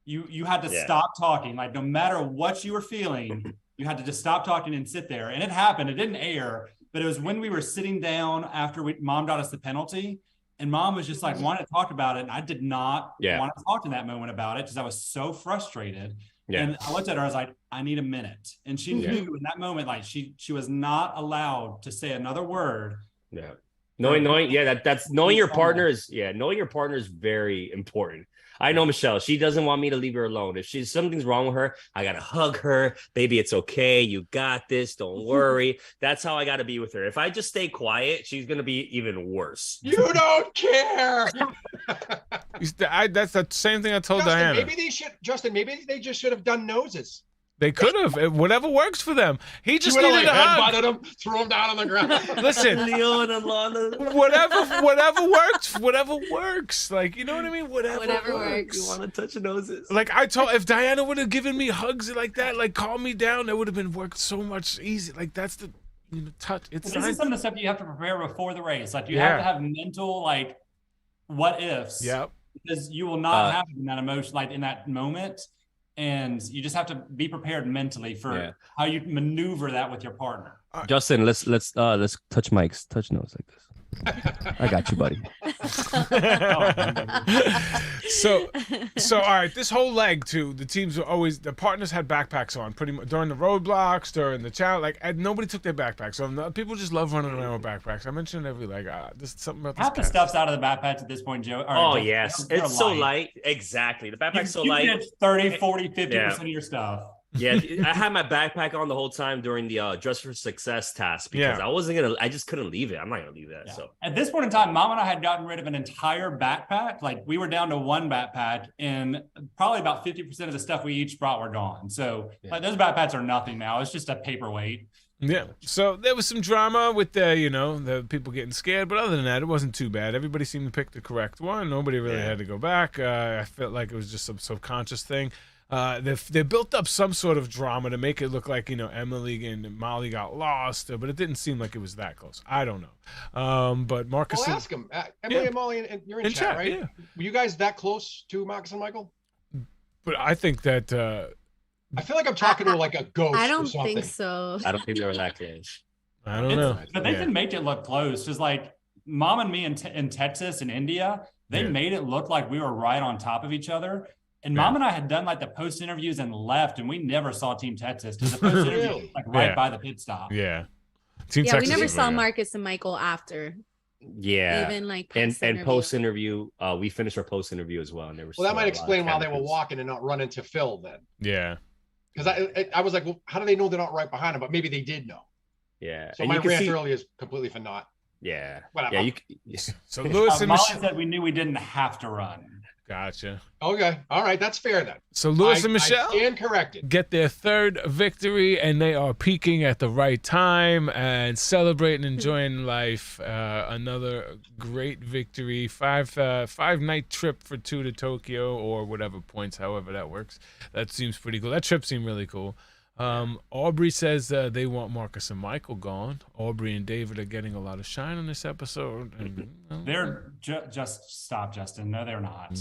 you had to stop talking. Like no matter what you were feeling, you had to just stop talking and sit there. And it happened. It didn't air, but it was when we were sitting down after Mom got us the penalty, and Mom was just like wanting to talk about it, and I did not want to talk in that moment about it because I was so frustrated. Yeah. And I looked at her, I was like, "I need a minute." And she knew in that moment, like she was not allowed to say another word. Yeah. Knowing that's knowing your partner is knowing your partner is very important. I know Michelle, she doesn't want me to leave her alone. If something's wrong with her, I gotta hug her. Baby, it's okay. You got this. Don't worry. That's how I gotta be with her. If I just stay quiet, she's gonna be even worse. You don't care. That's the same thing I told Justin, Diana. maybe they just should have done noses. They could have. Whatever works for them. He just You would needed have a hug. headbutted him, threw him down on the ground. Listen, Leon and Lana. whatever works. Like, you know what I mean? Whatever works. You want to touch noses? Like I told, if Diana would have given me hugs like that, like calm me down, it would have been worked so much easier. Like that's the touch. It's This nice. is some of the stuff you have to prepare before the race. Like you have to have mental like what ifs. Yep. Because you will not have in that emotion, like in that moment. And you just have to be prepared mentally for how you maneuver that with your partner. Justin, let's touch mics, touch nose like this. I got you, buddy. so all right, this whole leg too, the teams were always, the partners had backpacks on pretty much during the roadblocks, during the challenge. Like nobody took their backpacks, so people just love running around with backpacks. I mentioned every leg. There's something about this. Half the stuff's out of the backpacks at this point, Joe. Oh yes, it's so light. Exactly, the backpack's so light. You get 30, 40, 50% of your stuff. Yeah, I had my backpack on the whole time during the Dress for Success task because I just couldn't leave it. I'm not gonna leave that. Yeah. So at this point in time, Mom and I had gotten rid of an entire backpack. Like we were down to one backpack, and probably about 50% of the stuff we each brought were gone. So like those backpacks are nothing now. It's just a paperweight. Yeah. So there was some drama with the people getting scared, but other than that, it wasn't too bad. Everybody seemed to pick the correct one. Nobody really had to go back. I felt like it was just some subconscious thing. They built up some sort of drama to make it look like, Emily and Molly got lost, but it didn't seem like it was that close. I don't know. But Marcus... Well, ask him. Emily and Molly, and you're in chat, right? Yeah. Were you guys that close to Marcus and Michael? But I think that... I feel like I'm talking to like a ghost. I don't think so. I don't think they were that close. I don't know. But they can make it look close. Just like Mom and me in Texas and India, they made it look like we were right on top of each other. And Mom and I had done like the post interviews and left, and we never saw Team Texas because the post interview was like right by the pit stop. Yeah. Team Texas we never saw Marcus and Michael after. Yeah. Even like and post interview, we finished our post interview as well. And there was that might explain why they were walking and not running to Phil then. Yeah. Because I was like, well, how do they know they're not right behind him? But maybe they did know. Yeah. So my rant earlier is completely for naught. Yeah. Whatever. Yeah. So Lewis and Molly said we knew we didn't have to run. Gotcha. Okay. All right. That's fair then. So Lewis and Michelle get their third victory, and they are peaking at the right time and celebrating, enjoying life. Another great victory. Five night trip for 2 to Tokyo or whatever points, however that works. That seems pretty cool. That trip seemed really cool. Aubrey says they want Marcus and Michael gone. Aubrey and David are getting a lot of shine on this episode. And, they're just stop, Justin. No, they're not.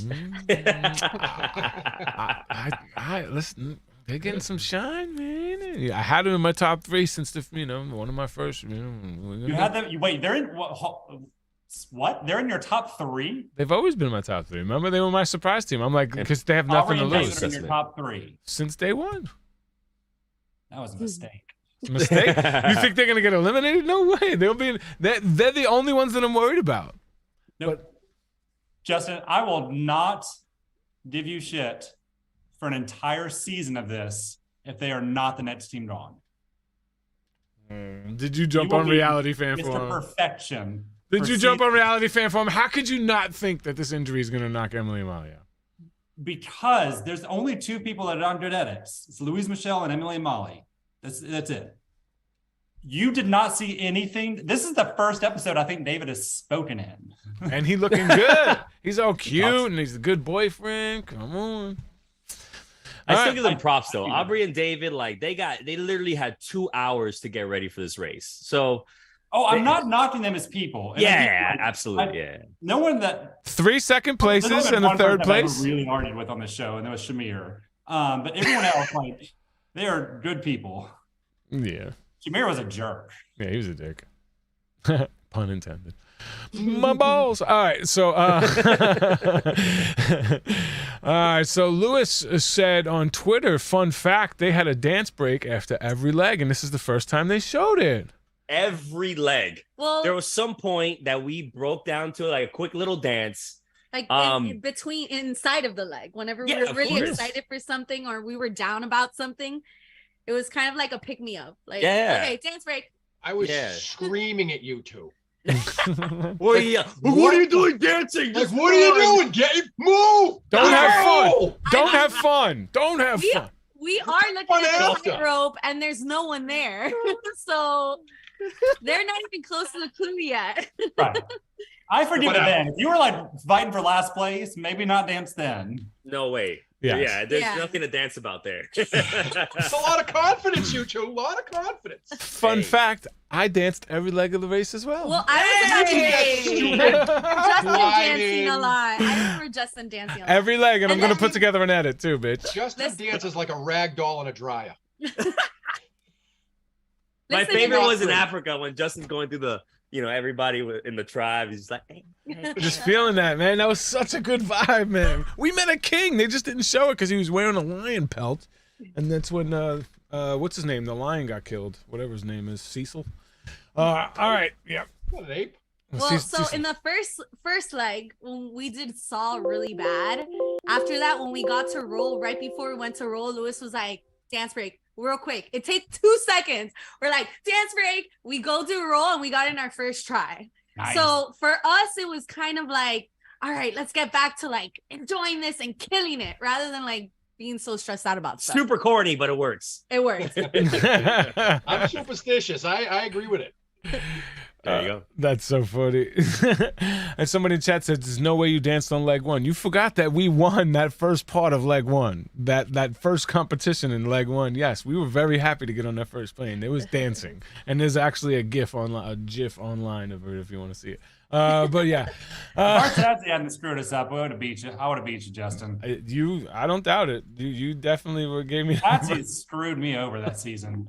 I listen. They're getting some shine, man. I had them in my top 3 since one of my first. You had them. Wait, they're in what? They're in your top 3? They've always been in my top 3. Remember, they were my surprise team. I'm like, because they have nothing to lose. In your top 3 since day one. That was a mistake. Mistake? You think they're gonna get eliminated? No way. They're the only ones that I'm worried about. No, but Justin, I will not give you shit for an entire season of this if they are not the next team gone. Did you jump on Reality Fan Forum? Mr. Perfection. Did you jump on Reality Fan Forum? How could you not think that this injury is gonna knock Emily and Molly out? Because there's only 2 people that are on good edits. It's Louise Michelle and Emily and Molly. That's it. You did not see anything. This is the first episode I think David has spoken in. And he looking good. He's all cute and he's a good boyfriend. Come on. I still give them props though. Aubrey and David, like they literally had 2 hours to get ready for this race. So I'm not knocking them as people. Yeah, absolutely. No one that 3 second places and a third place. I really argued with on the show, and that was Shamir. But everyone else, like, they are good people. Yeah. Shamir was a jerk. Yeah, he was a dick. Pun intended. My balls. All right, so so Lewis said on Twitter, fun fact, they had a dance break after every leg, and this is the first time they showed it. Every leg. Well, there was some point that we broke down to like a quick little dance. Like inside of the leg, whenever we were really excited for something or we were down about something, it was kind of like a pick me up. Like, okay, dance break. I was screaming at you 2. What are you doing dancing? Like, what are you doing? Move! Don't have fun. Don't have fun. Don't have fun. We are looking at the rope and there's no one there. So they're not even close to the clue yet. Right. I forgive it then. If you were like fighting for last place, maybe not dance then. No way. Yeah, there's nothing to dance about there. It's a lot of confidence, you 2. A lot of confidence. Fun fact, I danced every leg of the race as well. Well, I was Justin dancing a lot. I remember Justin dancing a lot. Every leg, and I'm going to put together an edit too, bitch. Justin dances like a rag doll in a dryer. My favorite was in Africa when Justin's going through everybody in the tribe is just like, hey. Just feeling that, man. That was such a good vibe, man. We met a king. They just didn't show it because he was wearing a lion pelt, and that's when what's his name? The lion got killed. Whatever his name is, Cecil. All right, yeah. What an ape. Well, so in the first leg, when we did Saw really bad. After that, when we got to roll, right before we went to roll, Lewis was like, dance break, real quick. It takes 2 seconds. We're like, dance break. We go do roll, and we got in our first try. Nice. So for us, it was kind of like, all right, let's get back to like enjoying this and killing it rather than like being so stressed out about stuff. Super corny, but it works. It works. I'm superstitious. I agree with it. There you go. That's so funny. And somebody in chat said, there's no way you danced on leg one. You forgot that we won that first part of leg one. That first competition in leg one. Yes, we were very happy to get on that first plane. There was dancing. And there's actually a GIF online of it if you want to see it. But yeah. Mark Tadze hadn't screwed us up. I would have beat you, Justin. I don't doubt it. You definitely gave me. Tadze screwed me over that season.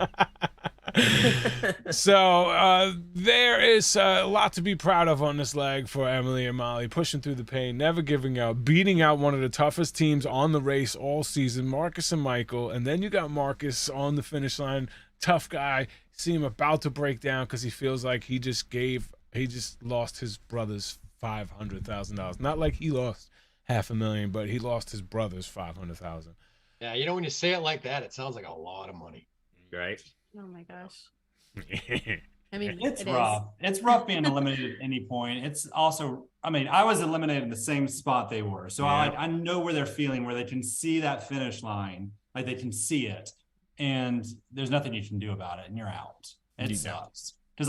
So there is a lot to be proud of on this leg for Emily and Molly, pushing through the pain, never giving up, beating out one of the toughest teams on the race all season, Marcus and Michael. And then you got Marcus on the finish line, tough guy. See him about to break down because he feels like he just lost his brother's $500,000. Not like he lost $500,000, but he lost his brother's $500,000. Yeah, when you say it like that, it sounds like a lot of money. Right. Oh my gosh. I mean, it's rough. It's rough being eliminated at any point. It's also, I was eliminated in the same spot they were. So I know where they're feeling, where they can see that finish line, like they can see it, and there's nothing you can do about it, and you're out. It sucks. Because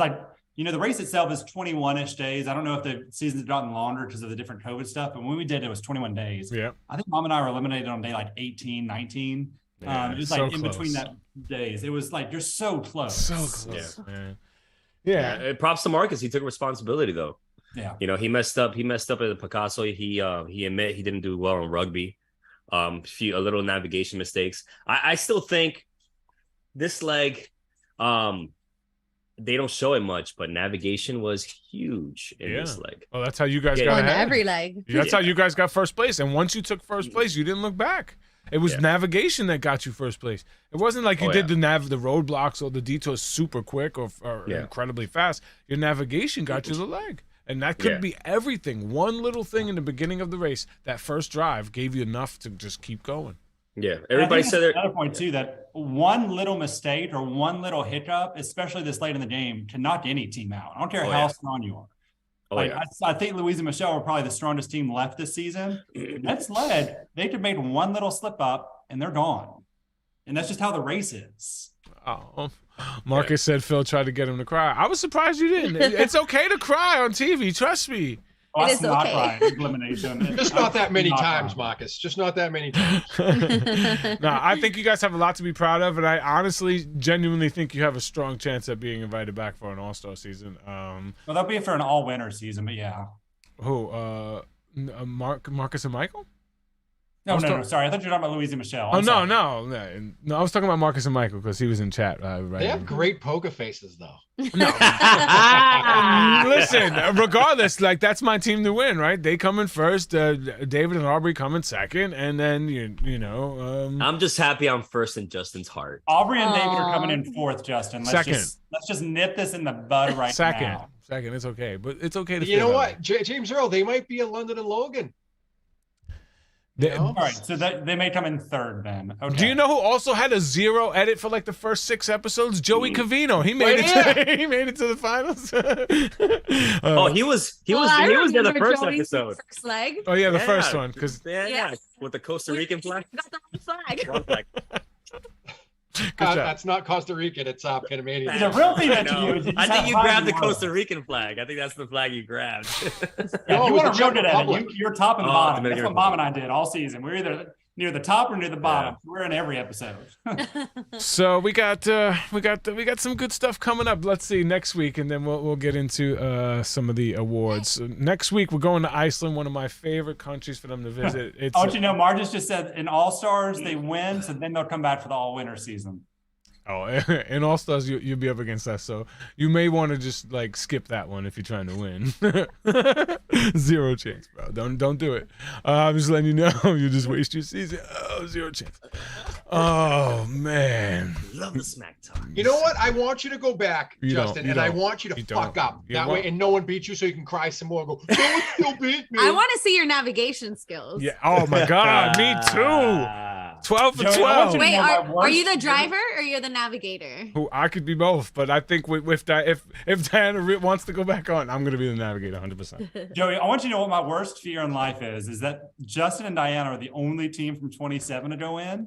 the race itself is 21-ish days. I don't know if the season's gotten longer because of the different COVID stuff, but when we did, it was 21 days. Yeah. I think Mom and I were eliminated on day like 18, 19. It was like so in close. Between that days. It was like you're so close. So close, man. Yeah. Props to Marcus. He took responsibility though. Yeah. He messed up. He messed up at the Picasso. He admit he didn't do well in rugby. A little navigation mistakes. I still think this leg, they don't show it much, but navigation was huge in this leg. Well, that's how you guys got ahead. Every leg. That's how you guys got first place. And once you took first place, you didn't look back. It was navigation that got you first place. It wasn't like you did the roadblocks or the detours super quick or incredibly fast. Your navigation got you the leg. And that could be everything. One little thing in the beginning of the race, that first drive, gave you enough to just keep going. Yeah, everybody said that. Another point too, that one little mistake or one little hiccup, especially this late in the game, can knock any team out. I don't care how strong you are. I think Louise and Michelle were probably the strongest team left this season. That's led. They could make one little slip up and they're gone. And that's just how the race is. Oh, Marcus said Phil tried to get him to cry. I was surprised you didn't. It's okay to cry on TV. Trust me. Oh, it is not okay. Right. Elimination. Just not that many times, Marcus. Just not that many times. No, I think you guys have a lot to be proud of, and I honestly, genuinely think you have a strong chance at being invited back for an All-Star season. Well, that'll be for an all-winner season, but yeah. Who? Marcus and Michael? No, sorry. I thought you were talking about Louise and Michelle. No. I was talking about Marcus and Michael because he was in chat. Right. They have great poker faces, though. No. Listen, regardless, that's my team to win, right? They come in first. David and Aubrey come in second, and then I'm just happy I'm first in Justin's heart. Aubrey and David are coming in fourth. Justin, let's just nip this in the bud now. Second, it's okay, but it's okay to. You know what, James Earl? They might be a London and Logan. All right, so they may come in third then. Okay. Do you know who also had a 0 edit for the first 6 episodes? Joey Cavino. He made he made it to the finals. He was there the first episode. First leg. Oh yeah, the first one with the Costa Rican flag. Got the flag. Wrong flag. That's not Costa Rican. It's Panamanian. The real thing that you do. I think you grabbed the Costa Rican flag. I think that's the flag you grabbed. You want to real good at it. You're top and bottom. That's what Mom and I did all season. We're either near the top or near the bottom. Yeah. We're in every episode. So we got some good stuff coming up. Let's see next week, and then we'll get into some of the awards. So next week we're going to Iceland, one of my favorite countries for them to visit. Margis just said in All Stars they win, so then they'll come back for the all winner season. Oh, in All Stars, you'll be up against us, so you may want to just like skip that one if you're trying to win. Zero chance, bro. Don't do it. I'm just letting you know. You just waste your season. Oh, zero chance. Oh man. Love the smack talk. You know what? I want you to go back, You Justin, don't. and I want you to fuck up that way, and no one beats you, so you can cry some more. And go, no one still beat me. I want to see your navigation skills. Yeah. Oh my God. Me too. 12 for Joey, I 12. want you to Wait, know my are you worst the driver or you're the navigator? Who I could be both, but I think if Diana wants to go back on, I'm gonna be the navigator 100%. Joey, I want you to know what my worst fear in life is that Justin and Diana are the only team from 27 to go in,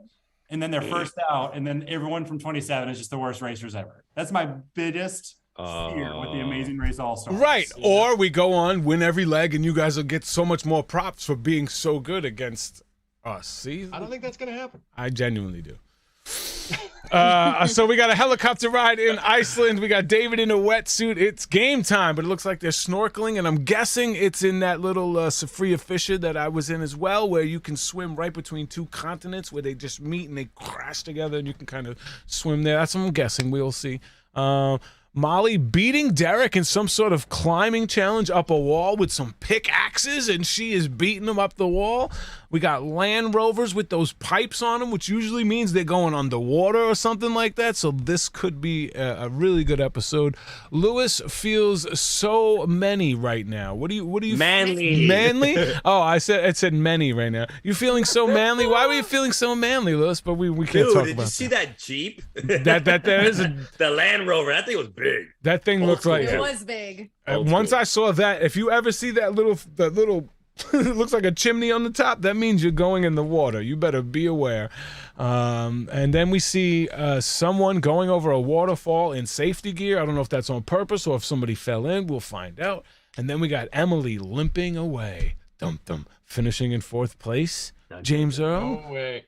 and then they're first out, and then everyone from 27 is just the worst racers ever. That's my biggest fear with the Amazing Race All-Stars. Right. Or we go on, win every leg, and you guys will get so much more props for being so good against us. See? I don't think that's gonna happen. I genuinely do. So we got a helicopter ride in Iceland. We got David in a wetsuit. It's game time, but it looks like they're snorkeling, and I'm guessing it's in that little Safria Fisher that I was in as well, where you can swim right between two continents, where they just meet and they crash together, and you can kind of swim there. That's what I'm guessing. We'll see. Molly beating Derek in some sort of climbing challenge up a wall with some pickaxes, and she is beating him up the wall. We got Land Rovers with those pipes on them, which usually means they're going underwater or something like that. So this could be a really good episode. Lewis feels so many right now. What do you manly? Manly? Oh, it said many right now. You feeling so manly? Why were you feeling so manly, Lewis? But we can't Dude, talk did about you see that Jeep? that is a, the Land Rover. That thing was big. that thing looks like It was big. once I saw that, if you ever see that little it looks like a chimney on the top, that means you're going in the water. You better be aware. And then we see someone going over a waterfall in safety gear. I don't know if that's on purpose or if somebody fell in. We'll find out. And then we got Emily limping away. Finishing in 4th place. James Earl? No way.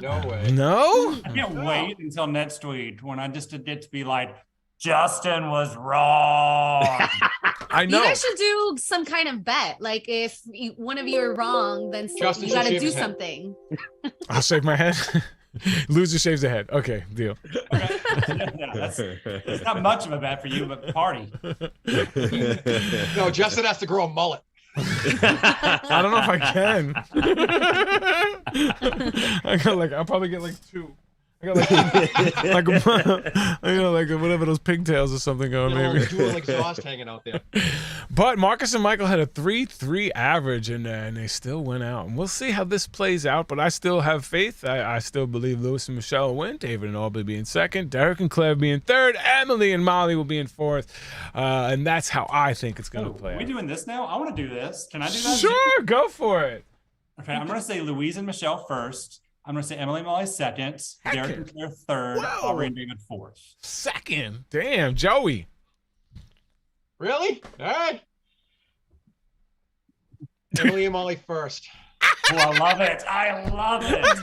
No way. No? I can't wait until next week when I just get to be like, Justin was wrong. I know. You guys should do some kind of bet. Like if one of you are wrong, then Justin you got to should shave do his head. something. I'll shave my head. Loser shaves the head. Okay, deal. Okay. Yeah, that's not much of a bet for you, but party. No, Justin has to grow a mullet. I don't know if I can. I'll probably get like 2. I got like whatever those pigtails or something going, maybe. Dual exhaust hanging out there. But Marcus and Michael had a 3-3 average, and they still went out. And we'll see how this plays out, but I still have faith. I still believe Lewis and Michelle will win, David and Aubrey being 2nd, Derek and Claire being 3rd, Emily and Molly will be in 4th. And that's how I think it's going to play Are we out. doing this now? I want to do this. Can I do that? Sure, go for it. Okay, I'm going to say Louise and Michelle first. I'm going to say Emily and Molly 2nd, Derek and Claire 3rd, Whoa. Aubrey and David 4th. 2nd. Damn, Joey. Really? All right. Emily and Molly first. Oh, I love it. I love it.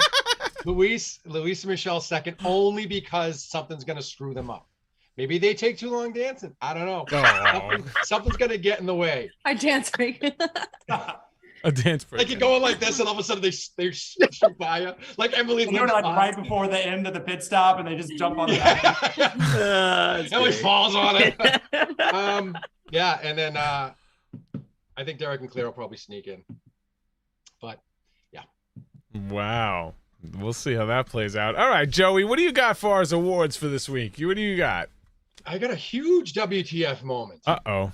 Luis and Michelle 2nd, only because something's going to screw them up. Maybe they take too long dancing. I don't know. Oh. Something's going to get in the way. Our dance break. A dance break. Like you're going like this, and all of a sudden they shoot by you. Like Emily's They're like right before the end of the pit stop, and they just jump on the back. Emily falls on it. Yeah, and then I think Derek and Claire will probably sneak in. But yeah. Wow. We'll see how that plays out. All right, Joey, what do you got for as awards for this week? What do you got? I got a huge WTF moment. Uh-oh.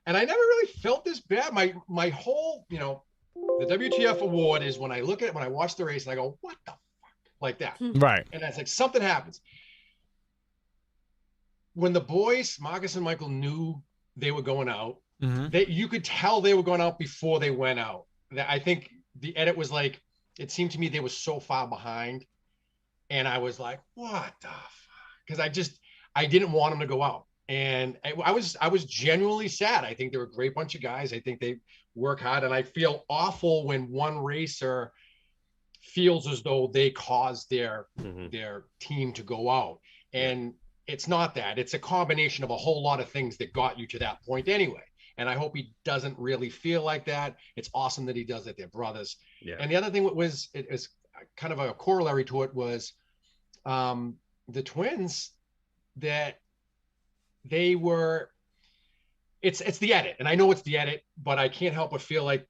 And I never really felt this bad. My whole, the WTF award is when I look at it, when I watch the race and I go, what the fuck? Like that. Right. And it's like something happens. When the boys, Marcus and Michael, knew they were going out, you could tell they were going out before they went out. I think the edit was like, it seemed to me they were so far behind. And I was like, what the fuck? Because I didn't want them to go out. And I was genuinely sad. I think they're a great bunch of guys. I think they work hard, and I feel awful when one racer feels as though they caused their team to go out. And it's not that. It's a combination of a whole lot of things that got you to that point anyway. And I hope he doesn't really feel like that. It's awesome that he does it. They're brothers. Yeah. And the other thing was, it was kind of a corollary to it was the Twins, that they were, it's the edit. And I know it's the edit, but I can't help but feel like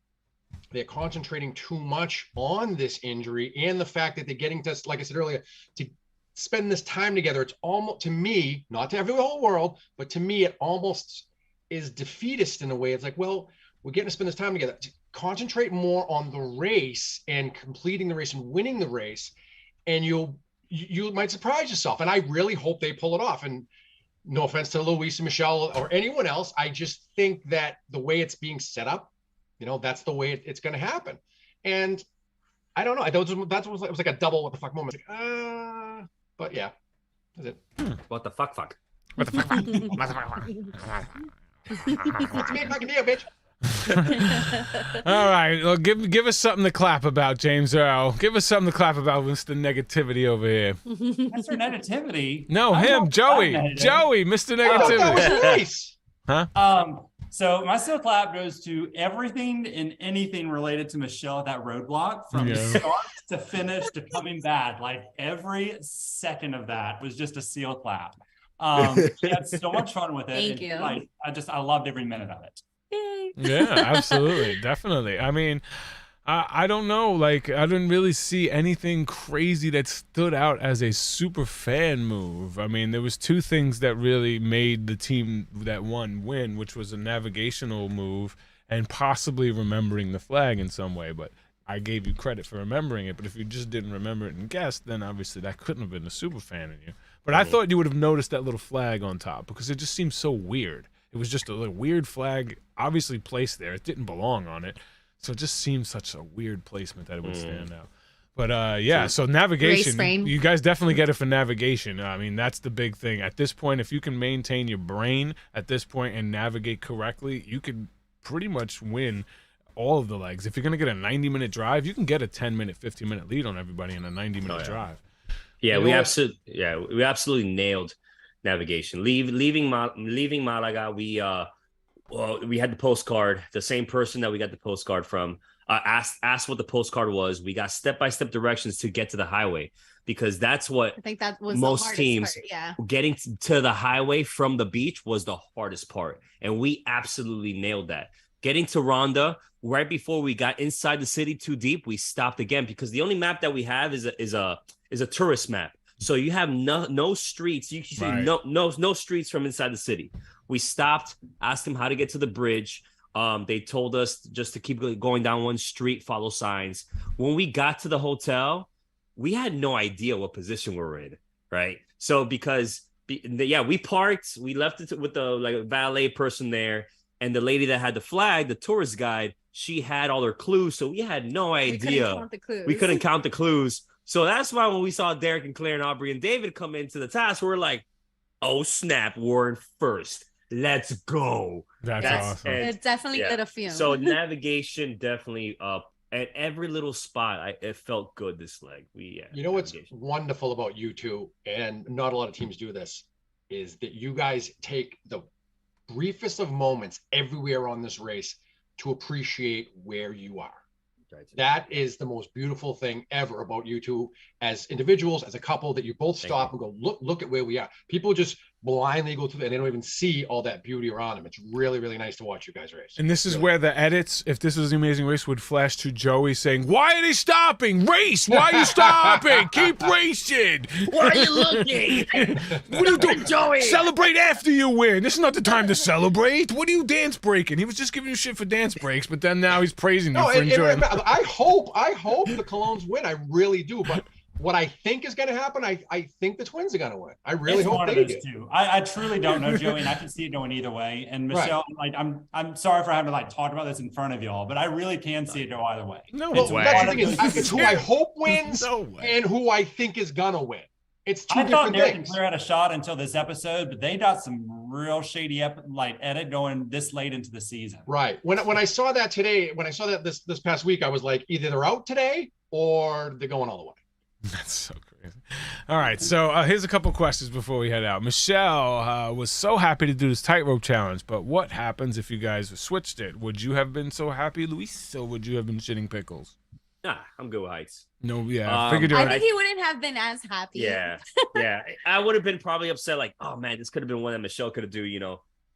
they're concentrating too much on this injury and the fact that they're getting to, like I said earlier, to spend this time together. It's almost, to me, not to every whole world, but to me, it almost is defeatist in a way. It's like, well, we're getting to spend this time together. To concentrate more on the race and completing the race and winning the race, and you might surprise yourself. And I really hope they pull it off. And no offense to Luis and Michelle or anyone else, I just think that the way it's being set up, that's the way it's going to happen. And I don't know. It was like a double what the fuck moment. Like, but yeah, that's it. What the fuck? What the fuck? What you mean fucking deal, bitch? All right, well, give us something to clap about, James Earl. Give us something to clap about, Mr. Negativity over here. Mr. Negativity? No, him, Joey. Joey, Mr. Negativity. That was nice. Huh? So my still clap goes to everything and anything related to Michelle at that roadblock, from start to finish to coming back. Like every second of that was just a seal clap. She had so much fun with it. Thank you. Like, I loved every minute of it. Yeah, absolutely. Definitely. I mean, I don't know. Like, I didn't really see anything crazy that stood out as a super fan move. I mean, there was two things that really made the team that won win, which was a navigational move and possibly remembering the flag in some way. But I gave you credit for remembering it. But if you just didn't remember it and guessed, then obviously that couldn't have been a super fan in you. But I thought you would have noticed that little flag on top because it just seemed so weird. It was just a little weird flag, obviously placed there. It didn't belong on it. So it just seemed such a weird placement that it would stand out. But yeah, so navigation, you guys definitely get it for navigation. I mean, that's the big thing. At this point, if you can maintain your brain at this point and navigate correctly, you could pretty much win all of the legs. If you're going to get a 90-minute drive, you can get a 10-minute, 15-minute lead on everybody in a 90-minute drive. Yeah, we absolutely nailed navigation. Leaving Malaga, we had the postcard. The same person that we got the postcard from asked what the postcard was. We got step-by-step directions to get to the highway, because that's what I think that was most teams getting to the highway from the beach was the hardest part, and we absolutely nailed that. Getting to Ronda right before we got inside the city too deep, we stopped again because the only map that we have is a tourist map. So you have no streets. You can see no streets from inside the city. We stopped, asked them how to get to the bridge. They told us just to keep going down one street, follow signs. When we got to the hotel, we had no idea what position we were in, right? So we parked, we left it with the valet person there, and the lady that had the flag, the tourist guide, she had all her clues, so we had no idea. We couldn't count the clues. So that's why when we saw Derek and Claire and Aubrey and David come into the task, we were like, oh snap, we're in first. Let's go. That's awesome. It definitely lit a fume. So navigation definitely up at every little spot. It felt good this leg. You know what's wonderful about you two, and not a lot of teams do this, is that you guys take the briefest of moments everywhere on this race to appreciate where you are. That is the most beautiful thing ever about you two as individuals, as a couple, that you both stop and go, look at where we are. People just blindly go through and they don't even see all that beauty around them. It's really, really nice to watch you guys race. And this is where the edits, if this was The Amazing Race, would flash to Joey saying, why are they stopping? Race! Why are you stopping? Keep racing! What are you looking? What are you doing? Joey? Celebrate after you win. This is not the time to celebrate. What are you dance breaking? He was just giving you shit for dance breaks, but then now he's praising you for enjoying it. I hope the Colognes win. I really do. But what I think is going to happen, I think the Twins are going to win. I really hope they do. Too. I truly don't know, Joey, and I can see it going either way. And Michelle, I'm sorry for having to talk about this in front of y'all, but I really can see it go either way. No way. That's the thing it's who I hope wins and who I think is going to win. It's two different things. I thought Derek and Claire had a shot until this episode, but they got some real shady edit going this late into the season. Right. When I saw that today, this past week, I was like, either they're out today or they're going all the way. That's so crazy. All right, so here's a couple questions before we head out. Michelle was so happy to do this tightrope challenge, but what happens if you guys switched it? Would you have been so happy, Luis, or would you have been shitting pickles? Nah, I'm good with heights. No, yeah, I figured I think he wouldn't have been as happy. Yeah, I would have been probably upset. Like, oh man, this could have been one that Michelle could have do.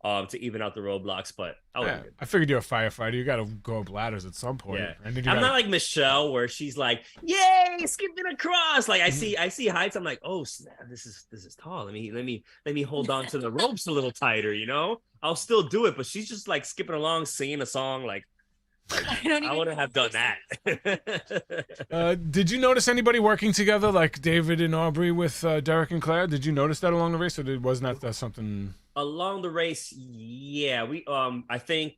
To even out the roadblocks. But I figured you're a firefighter. You got to go up ladders at some point. Yeah, and then I'm not like Michelle, where she's like, "Yay, skipping across!" Like I see heights. I'm like, "Oh snap, this is tall. Let me hold on to the ropes a little tighter." I'll still do it, but she's just like skipping along, singing a song. Like I wouldn't have done that. Did you notice anybody working together like David and Aubrey with Derek and Claire? Did you notice that along the race, or wasn't that something along the race? Yeah, we I think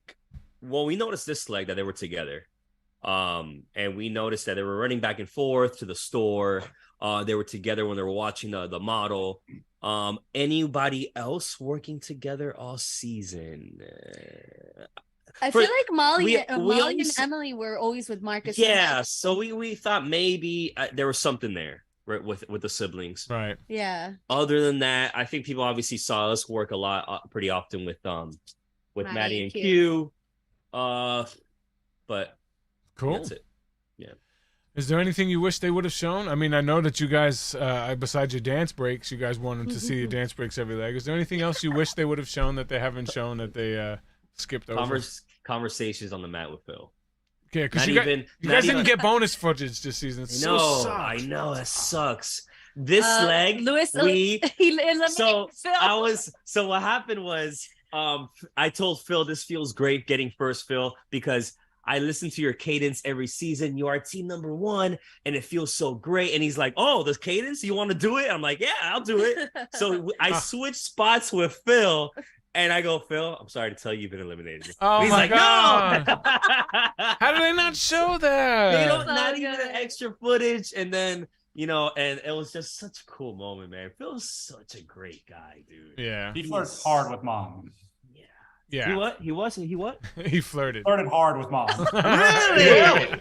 we noticed this leg that they were together, and we noticed that they were running back and forth to the store. They were together when they were watching the model. Anybody else working together all season? I feel like Molly and Emily were always with Marcus. Yeah, so we thought maybe there was something there, right, with the siblings. Right. Yeah. Other than that, I think people obviously saw us work a lot, pretty often with Maddie and Q. But cool. That's it. Yeah. Is there anything you wish they would have shown? I mean, I know that you guys, besides your dance breaks, you guys wanted to see your dance breaks every leg. Is there anything else you wish they would have shown that they haven't shown that they skipped over? Conversations on the mat with Phil. Okay, because you guys didn't get bonus footage this season. I know that sucks. This leg, Lewis, so what happened was, I told Phil this feels great getting first, Phil, because I listen to your cadence every season. You are team number 1, and it feels so great. And he's like, "Oh, the cadence, you want to do it?" I'm like, "Yeah, I'll do it." So I switched spots with Phil. And I go, "Phil, I'm sorry to tell you, you've been eliminated." Oh, he's my like, God. "No." How do they not show that? They don't, not even the extra footage. And then, and it was just such a cool moment, man. Phil's such a great guy, dude. Yeah. He flirts hard with Mom. Yeah. He what? He flirted. Flirted hard with Mom. Really?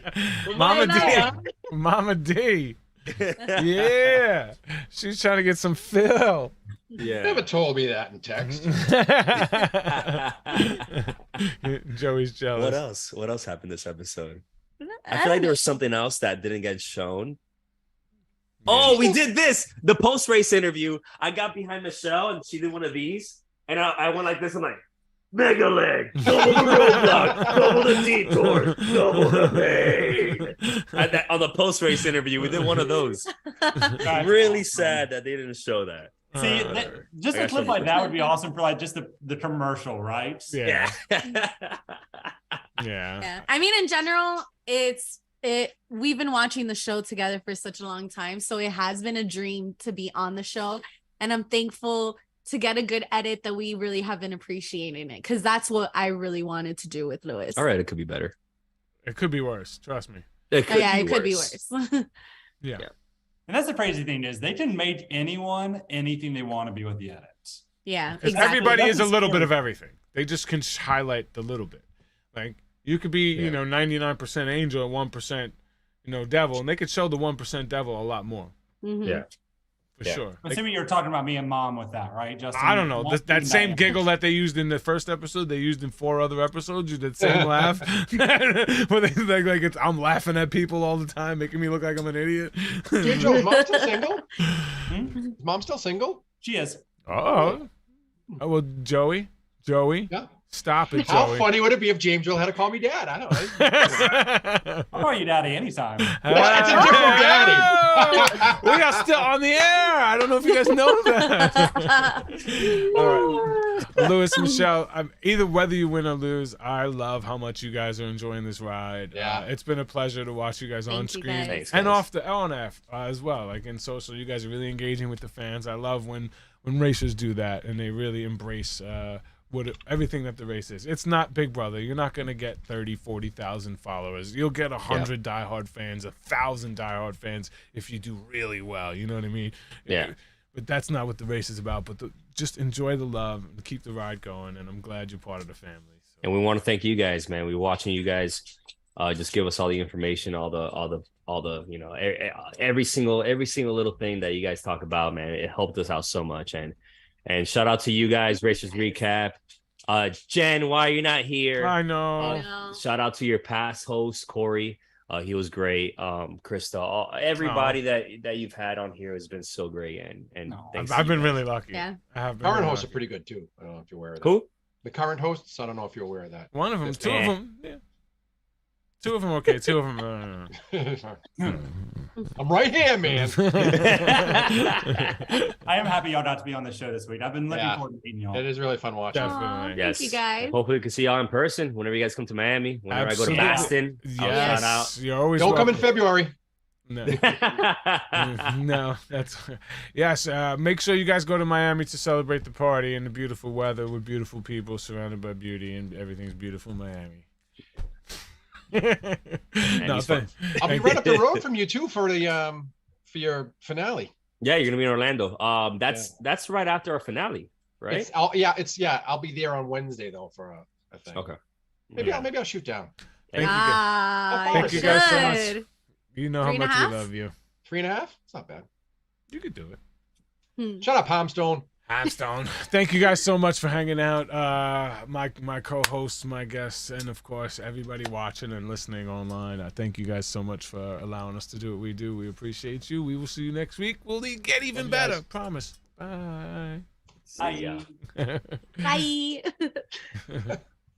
Mama D. Yeah. She's trying to get some Phil. Yeah. Never told me that in text. Joey's jealous. What else happened this episode? I feel like there was something else that didn't get shown. Oh, we did this. The post-race interview. I got behind Michelle and she did one of these. And I went like this. I'm like, mega leg, double the roadblock, double the detour, double the pain. On the post-race interview, we did one of those. Really sad that they didn't show that. See, just a clip like that would be awesome for like just the commercial, right? Yeah. Yeah. I mean, in general, we've been watching the show together for such a long time, so it has been a dream to be on the show, and I'm thankful to get a good edit that we really have been appreciating it, because that's what I really wanted to do with Lewis. All right, it could be better. It could be worse. Trust me. It could be worse. Yeah. And that's the crazy thing is they can make anyone anything they want to be with the edits. Yeah, exactly. Everybody is a little bit of everything. They just can highlight the little bit. Like you could be, 99% angel and 1%, devil, and they could show the 1% devil a lot more. Mm-hmm. Yeah. For sure. I'm assuming you're talking about me and Mom with that, right, Justin? I don't know. That same giggle that they used in the first episode, they used in 4 other episodes. You did same laugh. Where they like it's I'm laughing at people all the time, making me look like I'm an idiot. Joe, is Mom still single? Is Mom still single? She is. Oh, well, Joey. Yeah. Stop it, Joey. How funny would it be if James Earl had to call me dad? I don't know. I'll call you daddy anytime. It's a different daddy. We are still on the air. I don't know if you guys know that. All right. Lewis, Michelle, either whether you win or lose, I love how much you guys are enjoying this ride. Yeah. It's been a pleasure to watch you guys on screen Thanks, and guys. on F as well. Like in social, you guys are really engaging with the fans. I love when racers do that and they really embrace everything that the race is. It's not Big Brother. You're not going to get 30, 40,000 followers. You'll get 100 diehard fans, 1,000 diehard fans if you do really well. You know what I mean? Yeah. But that's not what the race is about. But just enjoy the love and keep the ride going. And I'm glad you're part of the family. So. And we want to thank you guys, man. We're watching you guys just give us all the information, all the every single little thing that you guys talk about, man. It helped us out so much. And shout out to you guys, Racers Recap. Jen, why are you not here? I know. Shout out to your past host, Corey. He was great. Krista, everybody that you've had on here has been so great, and I've been really lucky. Yeah. I have been Current really hosts are lucky. pretty good too. I don't know if you're aware of that. Who? The current hosts. I don't know if you're aware of that. One of them, Just- two of them. Yeah. Two of them, okay. Two of them. I'm right here, man. I am happy y'all got to be on the show this week. I've been looking Yeah. forward to meeting y'all. It is really fun watching. Definitely. Aw, Yes. Thank you guys. Hopefully we can see y'all in person whenever you guys come to Miami. Whenever Absolutely. I go to Boston, I'll shout out. Yes, you're always Don't come in welcome. February. No. No, that's yes. Make sure you guys go to Miami to celebrate the party and the beautiful weather with beautiful people surrounded by beauty, and everything's beautiful in Miami. No, Miami's fun. I'll be thank right you. up the road from you too for the for your finale. Yeah, you're gonna be in Orlando. That's right after our finale, right? I'll be there on Wednesday though for a thing. Okay. Maybe I'll shoot down. Thank you, guys. Ah, Thank you guys so much. should. You know how 3.5? much we love you. 3.5. It's not bad. You could do it. Shut up, Palmstone. Hamstone. Thank you guys so much for hanging out. My co-hosts, my guests, and of course everybody watching and listening online. I thank you guys so much for allowing us to do what we do. We appreciate you. We will see you next week. We'll get even Love you better. guys. Promise. Bye. See ya. Bye.